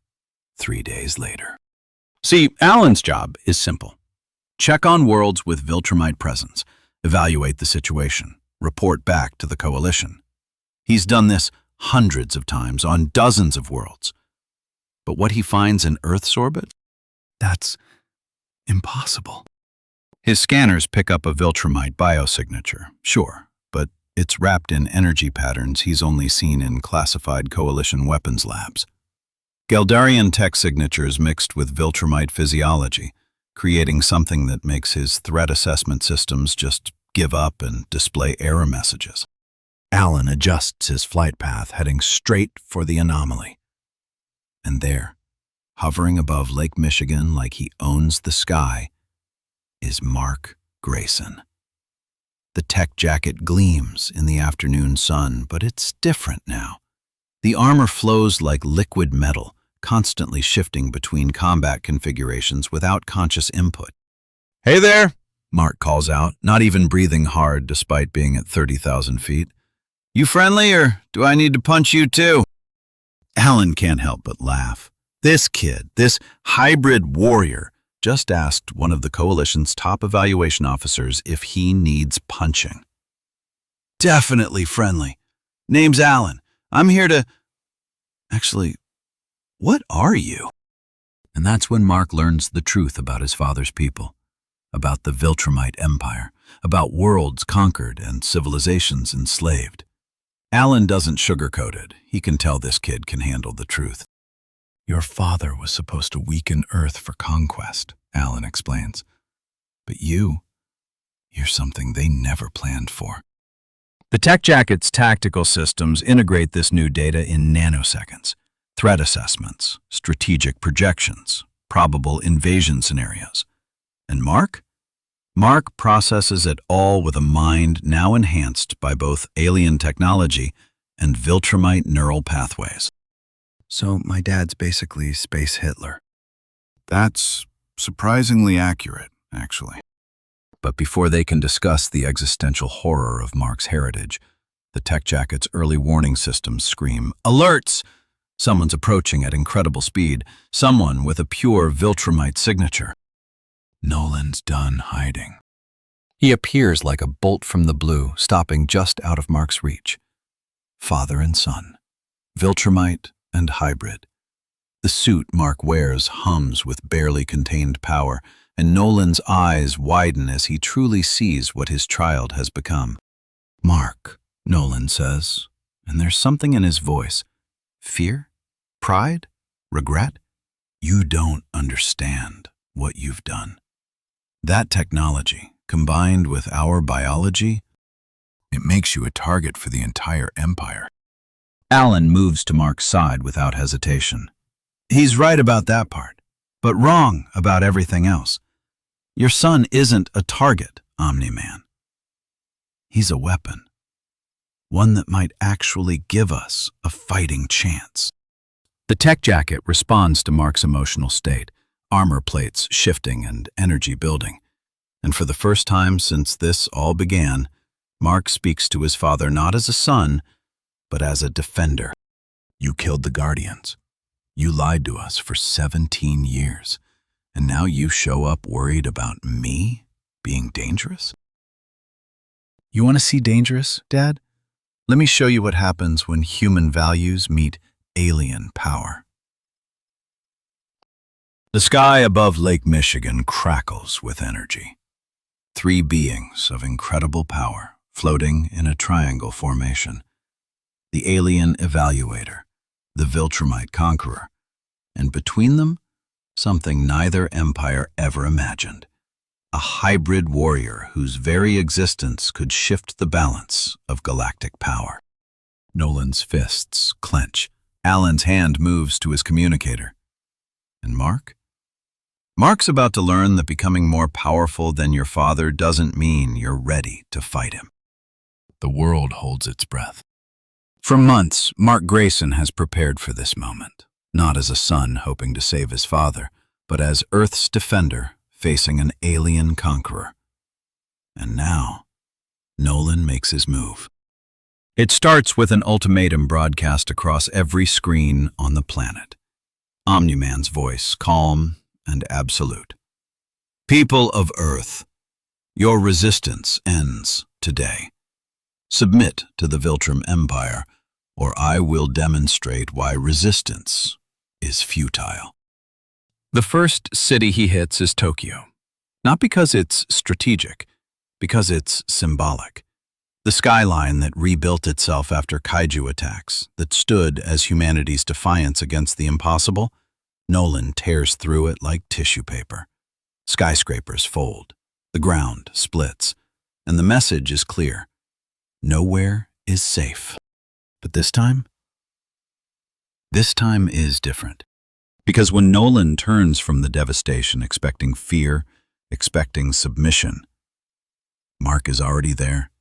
3 days later. See, Alan's job is simple. Check on worlds with Viltrumite presence, evaluate the situation, report back to the Coalition. He's done this hundreds of times on dozens of worlds. But what he finds in Earth's orbit? That's impossible. His scanners pick up a Viltrumite biosignature, sure, but it's wrapped in energy patterns he's only seen in classified Coalition weapons labs. Geldarian tech signatures mixed with Viltrumite physiology, creating something that makes his threat assessment systems just give up and display error messages. Alan adjusts his flight path, heading straight for the anomaly. And there, hovering above Lake Michigan like he owns the sky, is Mark Grayson. The tech jacket gleams in the afternoon sun, but it's different now. The armor flows like liquid metal, constantly shifting between combat configurations without conscious input. "Hey there," Mark calls out, not even breathing hard despite being at 30,000 feet. "You friendly, or do I need to punch you too?" Alan can't help but laugh. This kid, this hybrid warrior, just asked one of the Coalition's top evaluation officers if he needs punching. "Definitely friendly. Name's Alan. I'm here to... Actually, what are you?" And that's when Mark learns the truth about his father's people, about the Viltrumite Empire, about worlds conquered and civilizations enslaved. Alan doesn't sugarcoat it. He can tell this kid can handle the truth. "Your father was supposed to weaken Earth for conquest," Alan explains. "But you're something they never planned for." The tech jacket's tactical systems integrate this new data in nanoseconds. Threat assessments, strategic projections, probable invasion scenarios. And Mark? Mark processes it all with a mind now enhanced by both alien technology and Viltrumite neural pathways. "So my dad's basically Space Hitler." That's surprisingly accurate, actually. But before they can discuss the existential horror of Mark's heritage, the tech jacket's early warning systems scream, "Alerts! Someone's approaching at incredible speed. Someone with a pure Viltrumite signature." Nolan's done hiding. He appears like a bolt from the blue, stopping just out of Mark's reach. Father and son, Viltrumite and hybrid. The suit Mark wears hums with barely contained power, and Nolan's eyes widen as he truly sees what his child has become. "Mark," Nolan says, and there's something in his voice. Fear? Pride? Regret? "You don't understand what you've done. That technology, combined with our biology, it makes you a target for the entire empire." Alan moves to Mark's side without hesitation. "He's right about that part, but wrong about everything else. Your son isn't a target, Omni-Man. He's a weapon. One that might actually give us a fighting chance." The tech jacket responds to Mark's emotional state, armor plates shifting and energy building. And for the first time since this all began, Mark speaks to his father not as a son, but as a defender. You killed the Guardians. You lied to us for 17 years. And now you show up worried about me being dangerous? You want to see dangerous, Dad? Let me show you what happens when human values meet alien power. The sky above Lake Michigan crackles with energy. 3 beings of incredible power floating in a triangle formation. The alien evaluator, the Viltrumite conqueror, and between them, something neither empire ever imagined. A hybrid warrior whose very existence could shift the balance of galactic power. Nolan's fists clench. Alan's hand moves to his communicator. And Mark? Mark's about to learn that becoming more powerful than your father doesn't mean you're ready to fight him. The world holds its breath. For months, Mark Grayson has prepared for this moment. Not as a son hoping to save his father, but as Earth's defender facing an alien conqueror. And now, Nolan makes his move. It starts with an ultimatum broadcast across every screen on the planet. Omni-Man's voice, calm and absolute. People of Earth, your resistance ends today. Submit to the Viltrum Empire, or I will demonstrate why resistance is futile. The first city he hits is Tokyo. Not because it's strategic, because it's symbolic. The skyline that rebuilt itself after kaiju attacks, that stood as humanity's defiance against the impossible, Nolan tears through it like tissue paper. Skyscrapers fold, the ground splits, and the message is clear. Nowhere is safe. But this time is different. Because when Nolan turns from the devastation expecting fear, expecting submission, Mark is already there.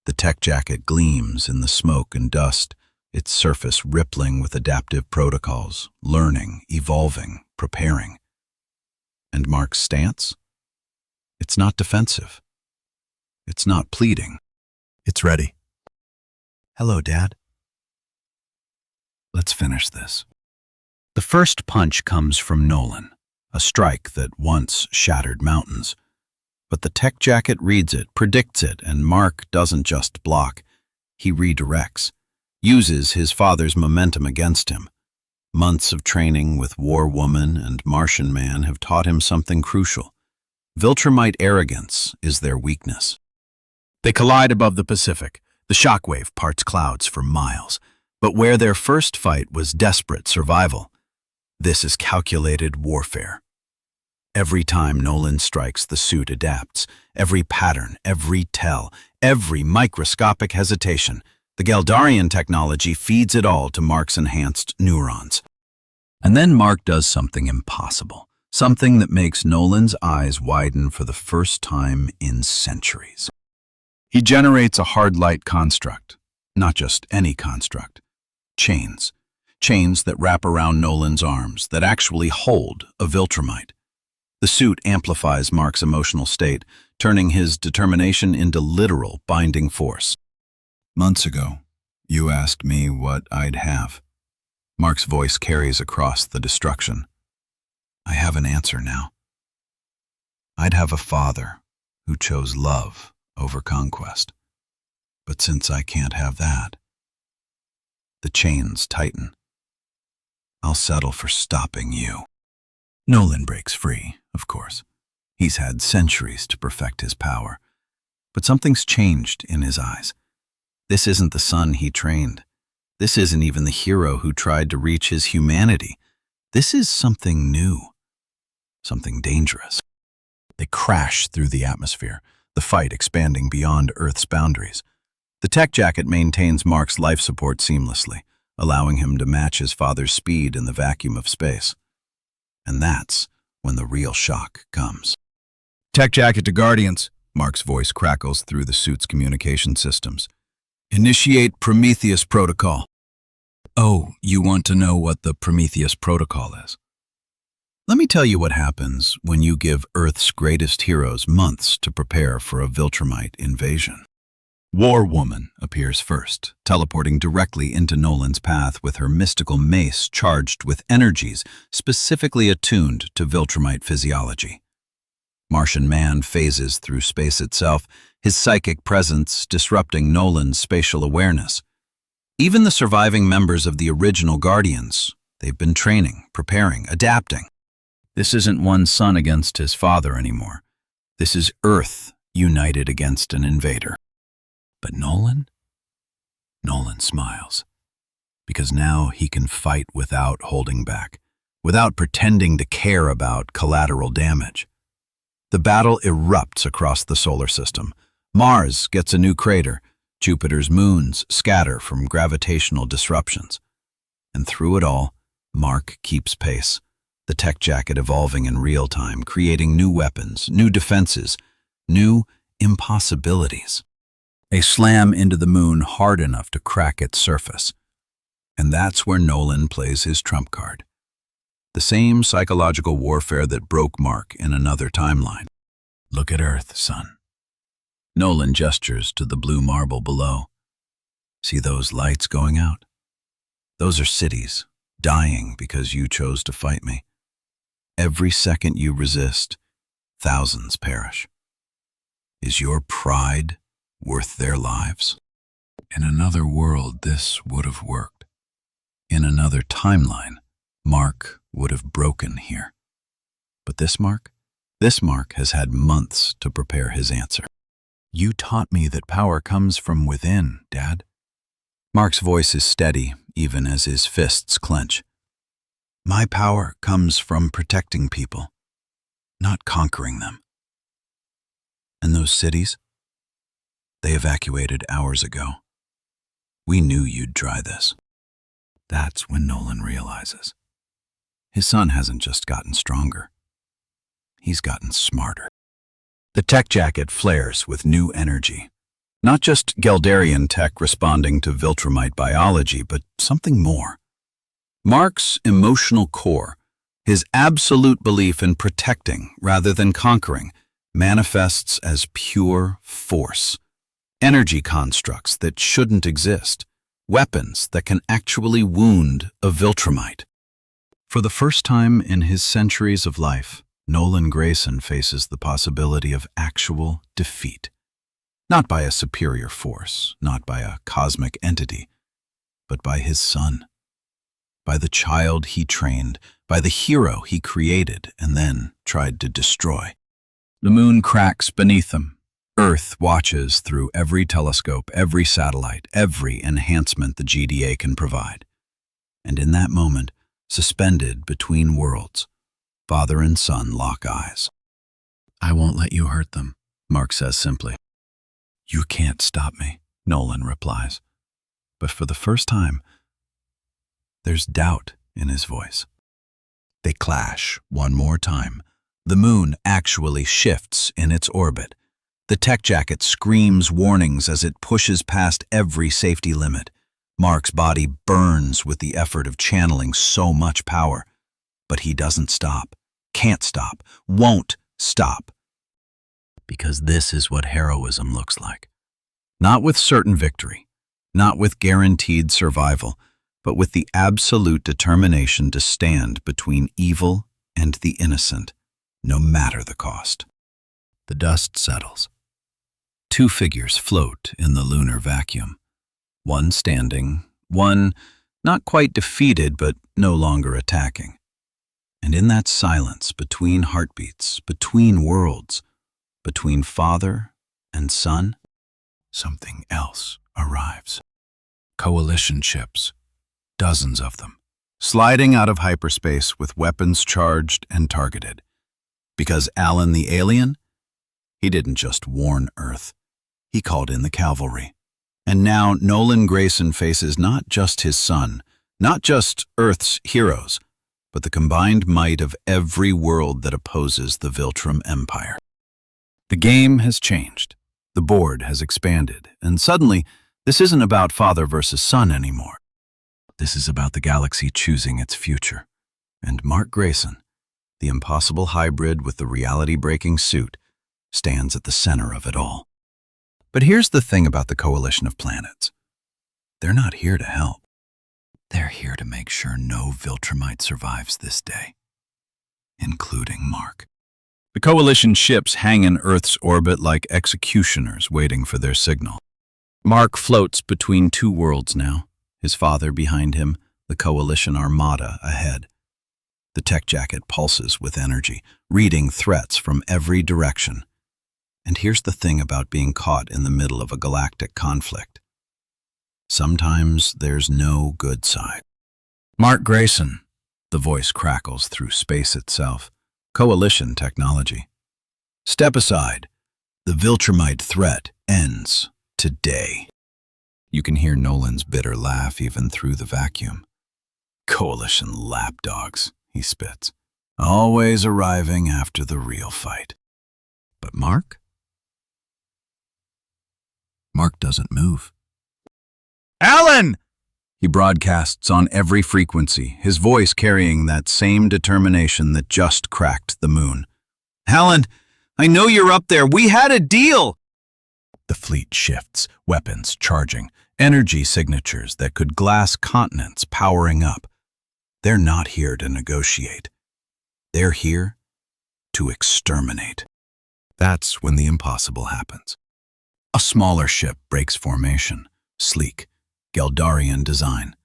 The tech jacket gleams in the smoke and dust, its surface rippling with adaptive protocols, learning, evolving, preparing. And Mark's stance? It's not defensive. It's not pleading. It's ready. Hello, Dad. Let's finish this. The first punch comes from Nolan, a strike that once shattered mountains. But the tech jacket reads it, predicts it, and Mark doesn't just block. He redirects, uses his father's momentum against him. Months of training with War Woman and Martian Man have taught him something crucial. Viltrumite arrogance is their weakness. They collide above the Pacific. The shockwave parts clouds for miles. But where their first fight was desperate survival, this is calculated warfare. Every time Nolan strikes, the suit adapts. Every pattern, every tell, every microscopic hesitation. The Geldarian technology feeds it all to Mark's enhanced neurons. And then Mark does something impossible. Something that makes Nolan's eyes widen for the first time in centuries. He generates a hard light construct. Not just any construct. Chains. Chains that wrap around Nolan's arms, that actually hold a Viltrumite. The suit amplifies Mark's emotional state, turning his determination into literal binding force. Months ago, you asked me what I'd have. Mark's voice carries across the destruction. I have an answer now. I'd have a father who chose love over conquest. But since I can't have that, the chains tighten. I'll settle for stopping you. Nolan breaks free, of course. He's had centuries to perfect his power. But something's changed in his eyes. This isn't the son he trained. This isn't even the hero who tried to reach his humanity. This is something new. Something dangerous. They crash through the atmosphere, the fight expanding beyond Earth's boundaries. The tech jacket maintains Mark's life support seamlessly, allowing him to match his father's speed in the vacuum of space. And that's when the real shock comes. Tech jacket to Guardians, Mark's voice crackles through the suit's communication systems. Initiate Prometheus Protocol. Oh, you want to know what the Prometheus Protocol is? Let me tell you what happens when you give Earth's greatest heroes months to prepare for a Viltrumite invasion. War Woman appears first, teleporting directly into Nolan's path with her mystical mace charged with energies specifically attuned to Viltrumite physiology. Martian Man phases through space itself, his psychic presence disrupting Nolan's spatial awareness. Even the surviving members of the original Guardians, they've been training, preparing, adapting. This isn't one son against his father anymore. This is Earth united against an invader. But Nolan? Nolan smiles, because now he can fight without holding back, without pretending to care about collateral damage. The battle erupts across the solar system. Mars gets a new crater. Jupiter's moons scatter from gravitational disruptions. And through it all, Mark keeps pace, the tech jacket evolving in real time, creating new weapons, new defenses, new impossibilities. A slam into the moon hard enough to crack its surface. And that's where Nolan plays his trump card. The same psychological warfare that broke Mark in another timeline. Look at Earth, son. Nolan gestures to the blue marble below. See those lights going out? Those are cities, dying because you chose to fight me. Every second you resist, thousands perish. Is your pride worth their lives? In another world, this would have worked. In another timeline, Mark would have broken here. But this Mark has had months to prepare his answer. You taught me that power comes from within, Dad. Mark's voice is steady, even as his fists clench. My power comes from protecting people, not conquering them. And those cities? They evacuated hours ago. We knew you'd try this. That's when Nolan realizes. His son hasn't just gotten stronger. He's gotten smarter. The tech jacket flares with new energy. Not just Geldarian tech responding to Viltrumite biology, but something more. Mark's emotional core, his absolute belief in protecting rather than conquering, manifests as pure force. Energy constructs that shouldn't exist. Weapons that can actually wound a Viltrumite. For the first time in his centuries of life, Nolan Grayson faces the possibility of actual defeat. Not by a superior force, not by a cosmic entity, but by his son. By the child he trained, by the hero he created and then tried to destroy. The moon cracks beneath them. Earth watches through every telescope, every satellite, every enhancement the GDA can provide. And in that moment, suspended between worlds, father and son lock eyes. I won't let you hurt them, Mark says simply. You can't stop me, Nolan replies. But for the first time, there's doubt in his voice. They clash one more time. The moon actually shifts in its orbit. The tech jacket screams warnings as it pushes past every safety limit. Mark's body burns with the effort of channeling so much power. But he doesn't stop, can't stop, won't stop. Because this is what heroism looks like. Not with certain victory, not with guaranteed survival, but with the absolute determination to stand between evil and the innocent, no matter the cost. The dust settles. Two figures float in the lunar vacuum. One standing, one not quite defeated but no longer attacking. And in that silence between heartbeats, between worlds, between father and son, something else arrives. Coalition ships, dozens of them, sliding out of hyperspace with weapons charged and targeted. Because Alan the alien, he didn't just warn Earth, he called in the cavalry. And now Nolan Grayson faces not just his son, not just Earth's heroes, but the combined might of every world that opposes the Viltrum Empire. The game has changed. The board has expanded, and suddenly, this isn't about father versus son anymore. This is about the galaxy choosing its future. And Mark Grayson, the impossible hybrid with the reality-breaking suit, stands at the center of it all. But here's the thing about the Coalition of Planets. They're not here to help. They're here to make sure no Viltrumite survives this day, including Mark. The Coalition ships hang in Earth's orbit like executioners waiting for their signal. Mark floats between two worlds now, his father behind him, the Coalition armada ahead. The tech jacket pulses with energy, reading threats from every direction. And here's the thing about being caught in the middle of a galactic conflict. Sometimes there's no good side. Mark Grayson, the voice crackles through space itself. Coalition technology. Step aside. The Viltrumite threat ends today. You can hear Nolan's bitter laugh even through the vacuum. Coalition lapdogs, he spits, always arriving after the real fight. But Mark? Mark doesn't move. Alan! He broadcasts on every frequency, his voice carrying that same determination that just cracked the moon. Alan, I know you're up there. We had a deal! The fleet shifts, weapons charging, energy signatures that could glass continents powering up. They're not here to negotiate. They're here to exterminate. That's when the impossible happens. A smaller ship breaks formation, sleek, Geldarian design,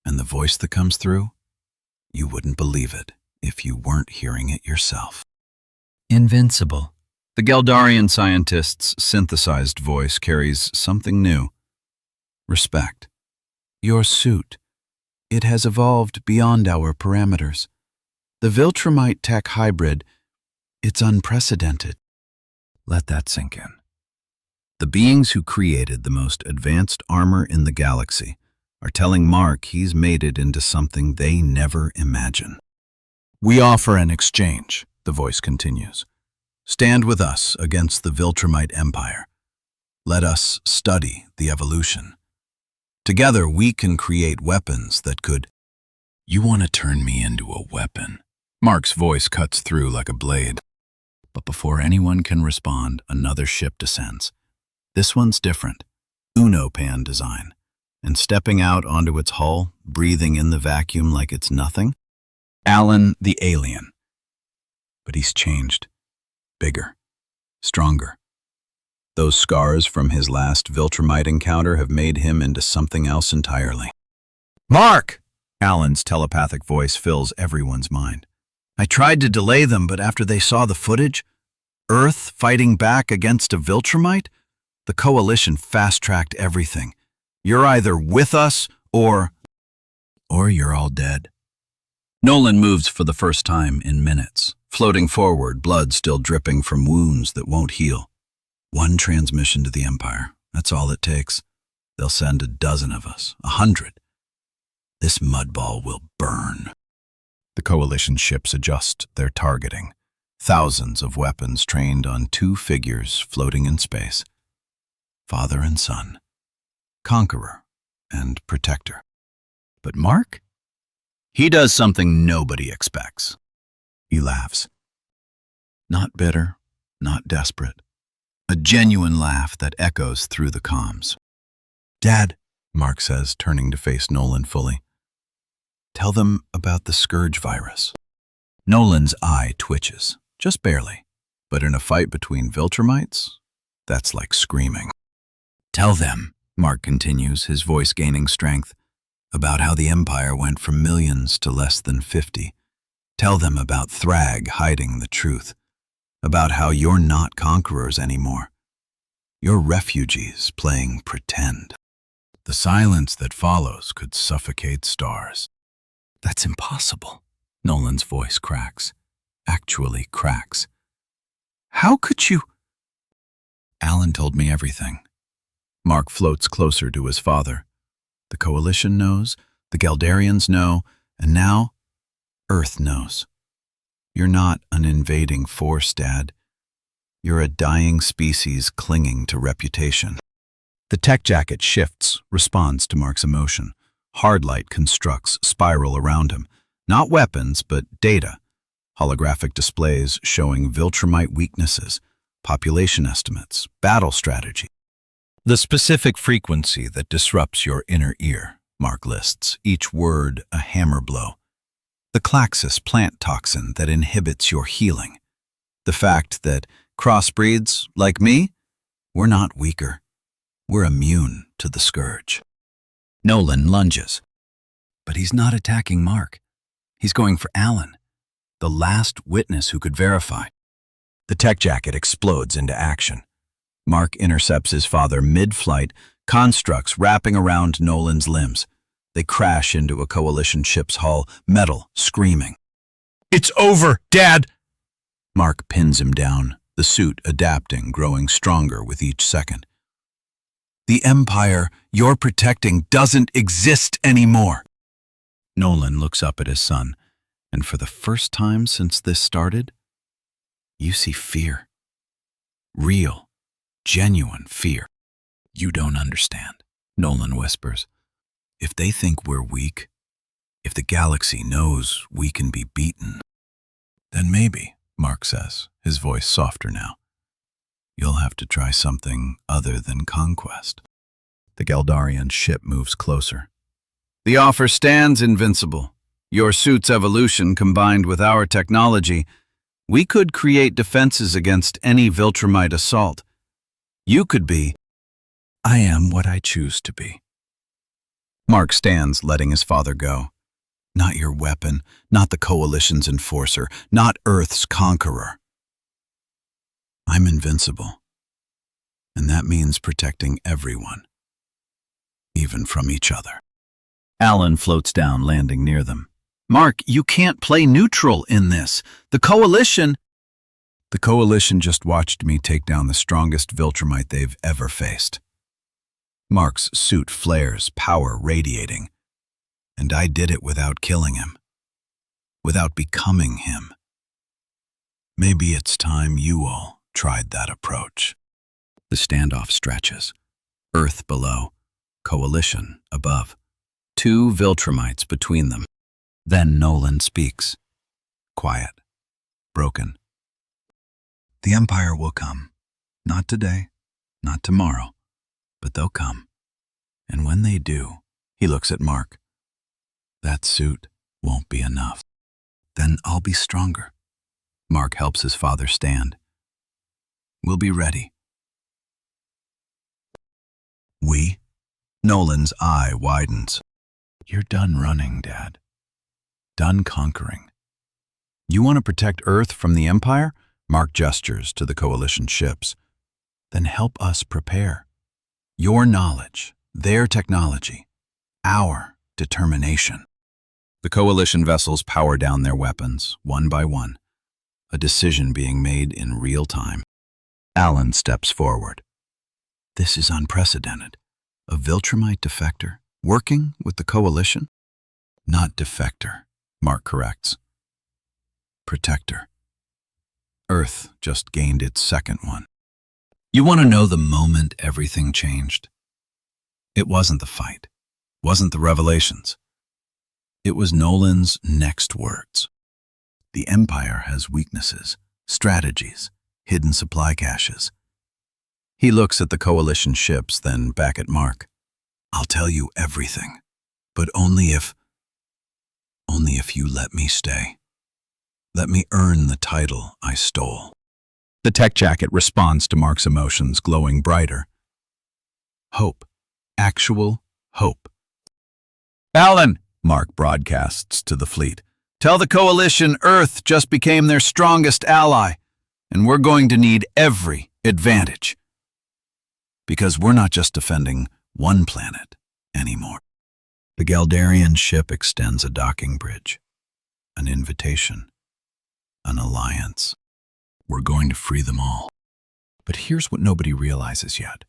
and the voice that comes through, you wouldn't believe it if you weren't hearing it yourself. Invincible. The Geldarian scientist's synthesized voice carries something new. Respect. Your suit. It has evolved beyond our parameters. The Viltrumite tech hybrid, it's unprecedented. Let that sink in. The beings who created the most advanced armor in the galaxy are telling Mark he's made it into something they never imagined. We offer an exchange, the voice continues. Stand with us against the Viltrumite Empire. Let us study the evolution. Together we can create weapons that could... You want to turn me into a weapon? Mark's voice cuts through like a blade. But before anyone can respond, another ship descends. This one's different, Omni-Man design, and stepping out onto its hull, breathing in the vacuum like it's nothing, Alan the alien. But he's changed. Bigger, stronger. Those scars from his last Viltrumite encounter have made him into something else entirely. Mark! Alan's telepathic voice fills everyone's mind. I tried to delay them, but after they saw the footage, Earth fighting back against a Viltrumite, the Coalition fast-tracked everything. You're either with us or you're all dead. Nolan moves for the first time in minutes, floating forward, blood still dripping from wounds that won't heal. One transmission to the Empire, that's all it takes. They'll send a dozen of us, 100. This mudball will burn. The Coalition ships adjust their targeting. Thousands of weapons trained on two figures floating in space. Father and son, conqueror and protector. But Mark? He does something nobody expects. He laughs. Not bitter, not desperate. A genuine laugh that echoes through the comms. Dad, Mark says, turning to face Nolan fully. Tell them about the Scourge virus. Nolan's eye twitches, just barely. But in a fight between Viltrumites, that's like screaming. Tell them, Mark continues, his voice gaining strength, about how the Empire went from millions to less than 50. Tell them about Thrag hiding the truth, about how you're not conquerors anymore. You're refugees playing pretend. The silence that follows could suffocate stars. That's impossible. Nolan's voice cracks, actually cracks. How could you? Alan told me everything. Mark floats closer to his father. The Coalition knows, the Geldarians know, and now Earth knows. You're not an invading force, Dad. You're a dying species clinging to reputation. The tech jacket shifts, responds to Mark's emotion. Hard light constructs spiral around him. Not weapons, but data. Holographic displays showing Viltrumite weaknesses, population estimates, battle strategy. The specific frequency that disrupts your inner ear, Mark lists, each word a hammer blow. The Klaxis plant toxin that inhibits your healing. The fact that crossbreeds, like me, we're not weaker. We're immune to the scourge. Nolan lunges. But he's not attacking Mark. He's going for Alan, the last witness who could verify. The tech jacket explodes into action. Mark intercepts his father mid-flight, constructs wrapping around Nolan's limbs. They crash into a coalition ship's hull, metal, screaming. "It's over, Dad!" Mark pins him down, the suit adapting, growing stronger with each second. "The Empire you're protecting doesn't exist anymore." Nolan looks up at his son, and for the first time since this started, you see fear. Real, genuine fear. "You don't understand," Nolan whispers. "If they think we're weak, if the galaxy knows we can be beaten, then maybe," Mark says, his voice softer now, "you'll have to try something other than conquest." The Galdarian ship moves closer. "The offer stands, Invincible. Your suit's evolution combined with our technology, we could create defenses against any Viltrumite assault. You could be..." "I am what I choose to be." Mark stands, letting his father go. "Not your weapon, not the Coalition's enforcer, not Earth's conqueror. I'm invincible. And that means protecting everyone, even from each other." Alan floats down, landing near them. "Mark, you can't play neutral in this. The Coalition..." "The Coalition just watched me take down the strongest Viltrumite they've ever faced." Mark's suit flares, power radiating. "And I did it without killing him. Without becoming him. Maybe it's time you all tried that approach." The standoff stretches. Earth below, Coalition above. 2 Viltrumites between them. Then Nolan speaks. Quiet. Broken. "The Empire will come. Not today, not tomorrow, but they'll come. And when they do," he looks at Mark, "that suit won't be enough. Then I'll be stronger." Mark helps his father stand. "We'll be ready." "We?" Nolan's eye widens. "You're done running, Dad. Done conquering. You want to protect Earth from the Empire?" Mark gestures to the Coalition ships. "Then help us prepare. Your knowledge, their technology, our determination." The Coalition vessels power down their weapons, one by one, a decision being made in real time. Alan steps forward. "This is unprecedented. A Viltrumite defector, working with the Coalition?" "Not defector," Mark corrects. "Protector. Earth just gained its second one." You want to know the moment everything changed? It wasn't the fight, wasn't the revelations. It was Nolan's next words. "The Empire has weaknesses, strategies, hidden supply caches." He looks at the Coalition ships, then back at Mark. "I'll tell you everything, but only if you let me stay. Let me earn the title I stole." The tech jacket responds to Mark's emotions, glowing brighter. Hope. Actual hope. "Alan," Mark broadcasts to the fleet, "tell the Coalition Earth just became their strongest ally, and we're going to need every advantage. Because we're not just defending one planet anymore." The Galdarian ship extends a docking bridge, an invitation, an alliance. We're going to free them all. But here's what nobody realizes yet.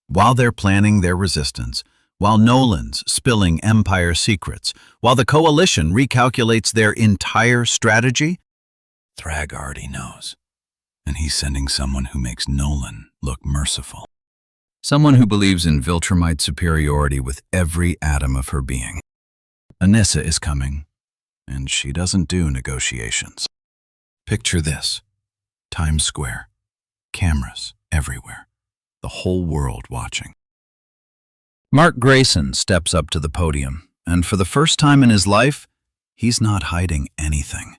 While they're planning their resistance, while Nolan's spilling Empire secrets, while the Coalition recalculates their entire strategy, Thrag already knows. And he's sending someone who makes Nolan look merciful. Someone who believes in Viltrumite superiority with every atom of her being. Anissa is coming, and she doesn't do negotiations. Picture this. Times Square. Cameras everywhere. the whole world watching. Mark Grayson steps up to the podium, and for the first time in his life, he's not hiding anything.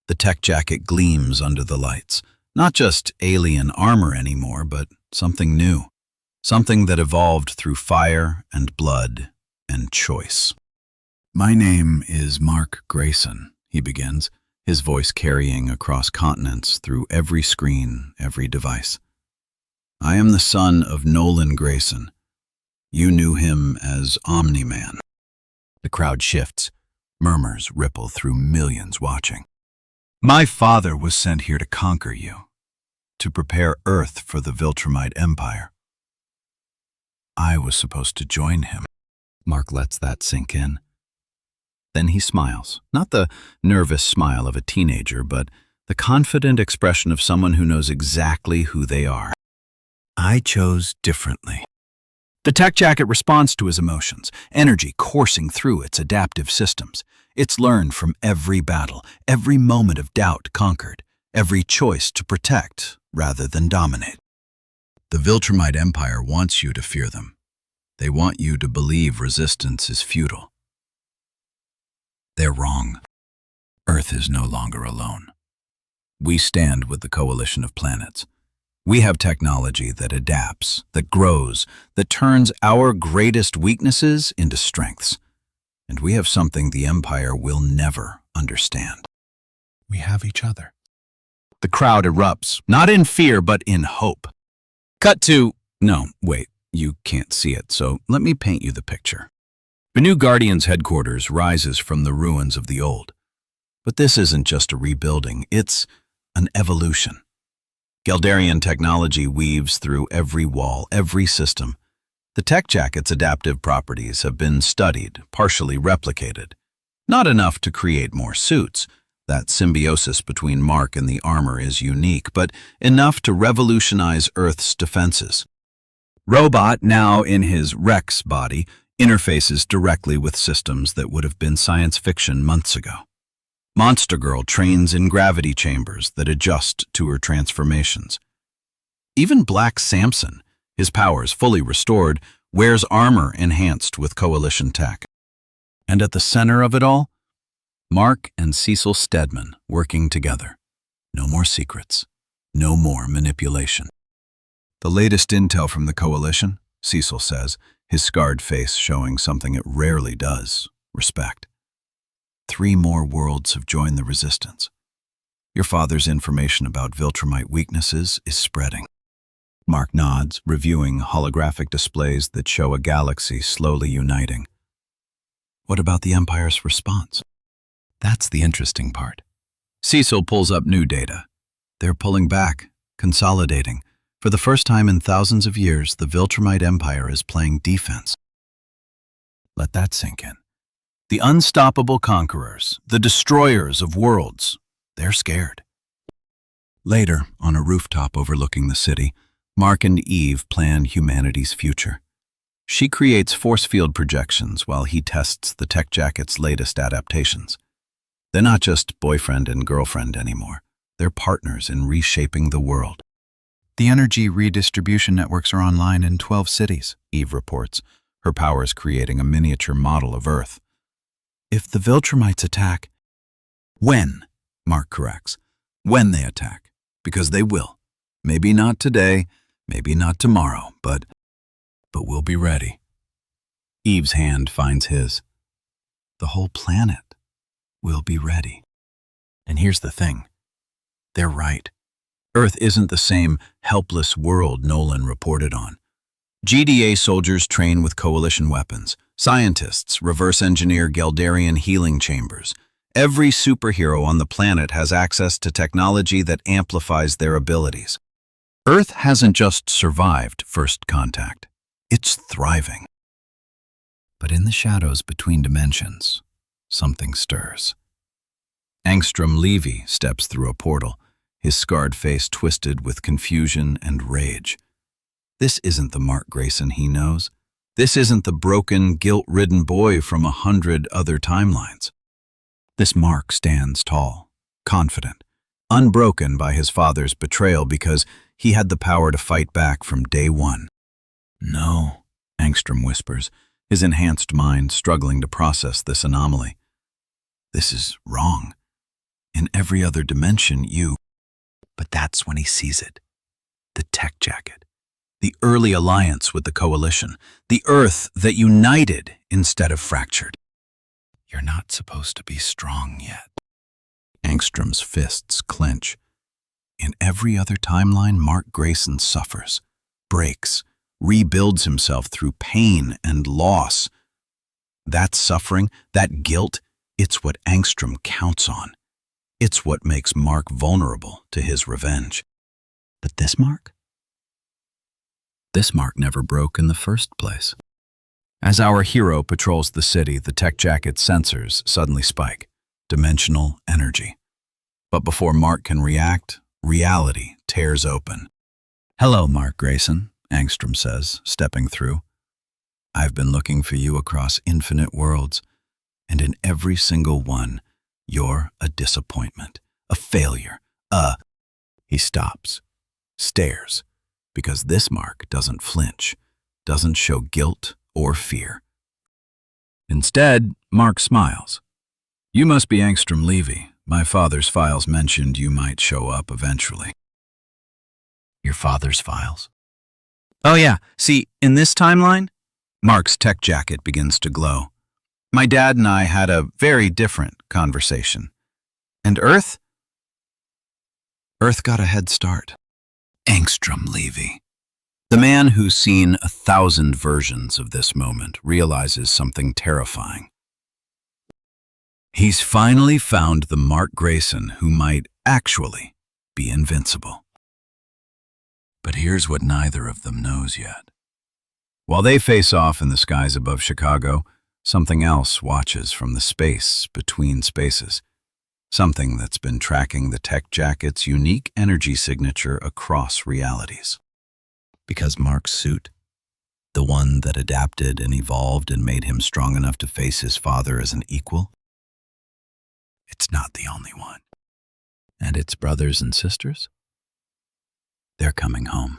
The tech jacket gleams under the lights, not just alien armor anymore, but something new, something that evolved through fire and blood and choice. "My name is Mark Grayson," he begins, his voice carrying across continents through every screen, every device. "I am the son of Nolan Grayson. You knew him as Omni-Man." The crowd shifts. Murmurs ripple through millions watching. "My father was sent here to conquer you, to prepare Earth for the Viltrumite Empire. I was supposed to join him." Mark lets that sink in. Then he smiles, not the nervous smile of a teenager, but the confident expression of someone who knows exactly who they are. "I chose differently." The tech jacket responds to his emotions, energy coursing through its adaptive systems. It's learned from every battle, every moment of doubt conquered, every choice to protect rather than dominate. The Viltrumite Empire wants you to fear them. They want you to believe resistance is futile. They're wrong. Earth is no longer alone. We stand with the coalition of planets. We have technology that adapts, that grows, that turns our greatest weaknesses into strengths. And we have something the Empire will never understand. We have each other. The crowd erupts, not in fear, but in hope. Cut to... No, wait, you can't see it, so let me paint you the picture. The new Guardian's headquarters rises from the ruins of the old. But this isn't just a rebuilding, it's an evolution. Geldarian technology weaves through every wall, every system. The tech jacket's adaptive properties have been studied, partially replicated. Not enough to create more suits. That symbiosis between Mark and the armor is unique, but enough to revolutionize Earth's defenses. Robot, now in his Rex body, interfaces directly with systems that would have been science fiction months ago. Monster Girl trains in gravity chambers that adjust to her transformations. Even Black Samson, his powers fully restored, wears armor enhanced with coalition tech. And at the center of it all, Mark and Cecil Stedman working together. No more secrets, no more manipulation. "The latest intel from the coalition," Cecil says, his scarred face showing something it rarely does, respect. 3 more worlds have joined the resistance. Your father's information about Viltrumite weaknesses is spreading. Mark nods, reviewing holographic displays that show a galaxy slowly uniting. What about the Empire's response? That's the interesting part. Cecil pulls up new data. They're pulling back, consolidating. For the first time in thousands of years, the Viltrumite Empire is playing defense. Let that sink in. The unstoppable conquerors, the destroyers of worlds, they're scared. Later, on a rooftop overlooking the city, Mark and Eve plan humanity's future. She creates force field projections while he tests the tech jacket's latest adaptations. They're not just boyfriend and girlfriend anymore. They're partners in reshaping the world. The energy redistribution networks are online in 12 cities, Eve reports, her powers creating a miniature model of Earth. If the Viltrumites attack... When, Mark corrects. When they attack. Because they will. Maybe not today, maybe not tomorrow, but we'll be ready. Eve's hand finds his. The whole planet will be ready. And here's the thing. They're right. Earth isn't the same helpless world Nolan reported on. GDA soldiers train with coalition weapons. Scientists reverse engineer Geldarian healing chambers. Every superhero on the planet has access to technology that amplifies their abilities. Earth hasn't just survived first contact. It's thriving. But in the shadows between dimensions, something stirs. Angstrom Levy steps through a portal, his scarred face twisted with confusion and rage. This isn't the Mark Grayson he knows. This isn't the broken, guilt-ridden boy from 100 other timelines. This Mark stands tall, confident, unbroken by his father's betrayal because he had the power to fight back from day one. No, Angstrom whispers, his enhanced mind struggling to process this anomaly. This is wrong. In every other dimension, you... But that's when he sees it. The tech jacket. The early alliance with the Coalition. The Earth that united instead of fractured. You're not supposed to be strong yet. Angstrom's fists clench. In every other timeline, Mark Grayson suffers, breaks, rebuilds himself through pain and loss. That suffering, that guilt, it's what Angstrom counts on. It's what makes Mark vulnerable to his revenge. But this Mark? This Mark never broke in the first place. As our hero patrols the city, the tech jacket's sensors suddenly spike. Dimensional energy. But before Mark can react, reality tears open. Hello, Mark Grayson, Angstrom says, stepping through. I've been looking for you across infinite worlds, and in every single one, you're a disappointment, a failure, He stops, stares, because this Mark doesn't flinch, doesn't show guilt or fear. Instead, Mark smiles. You must be Angstrom Levy. My father's files mentioned you might show up eventually. Your father's files? Oh yeah, see, in this timeline, Mark's tech jacket begins to glow. My dad and I had a very different conversation. And Earth? Earth got a head start. Angstrom Levy. The man who's seen 1,000 versions of this moment realizes something terrifying. He's finally found the Mark Grayson who might actually be invincible. But here's what neither of them knows yet. While they face off in the skies above Chicago, something else watches from the space between spaces. Something that's been tracking the tech jacket's unique energy signature across realities. Because Mark's suit, the one that adapted and evolved and made him strong enough to face his father as an equal, it's not the only one. And its brothers and sisters? They're coming home.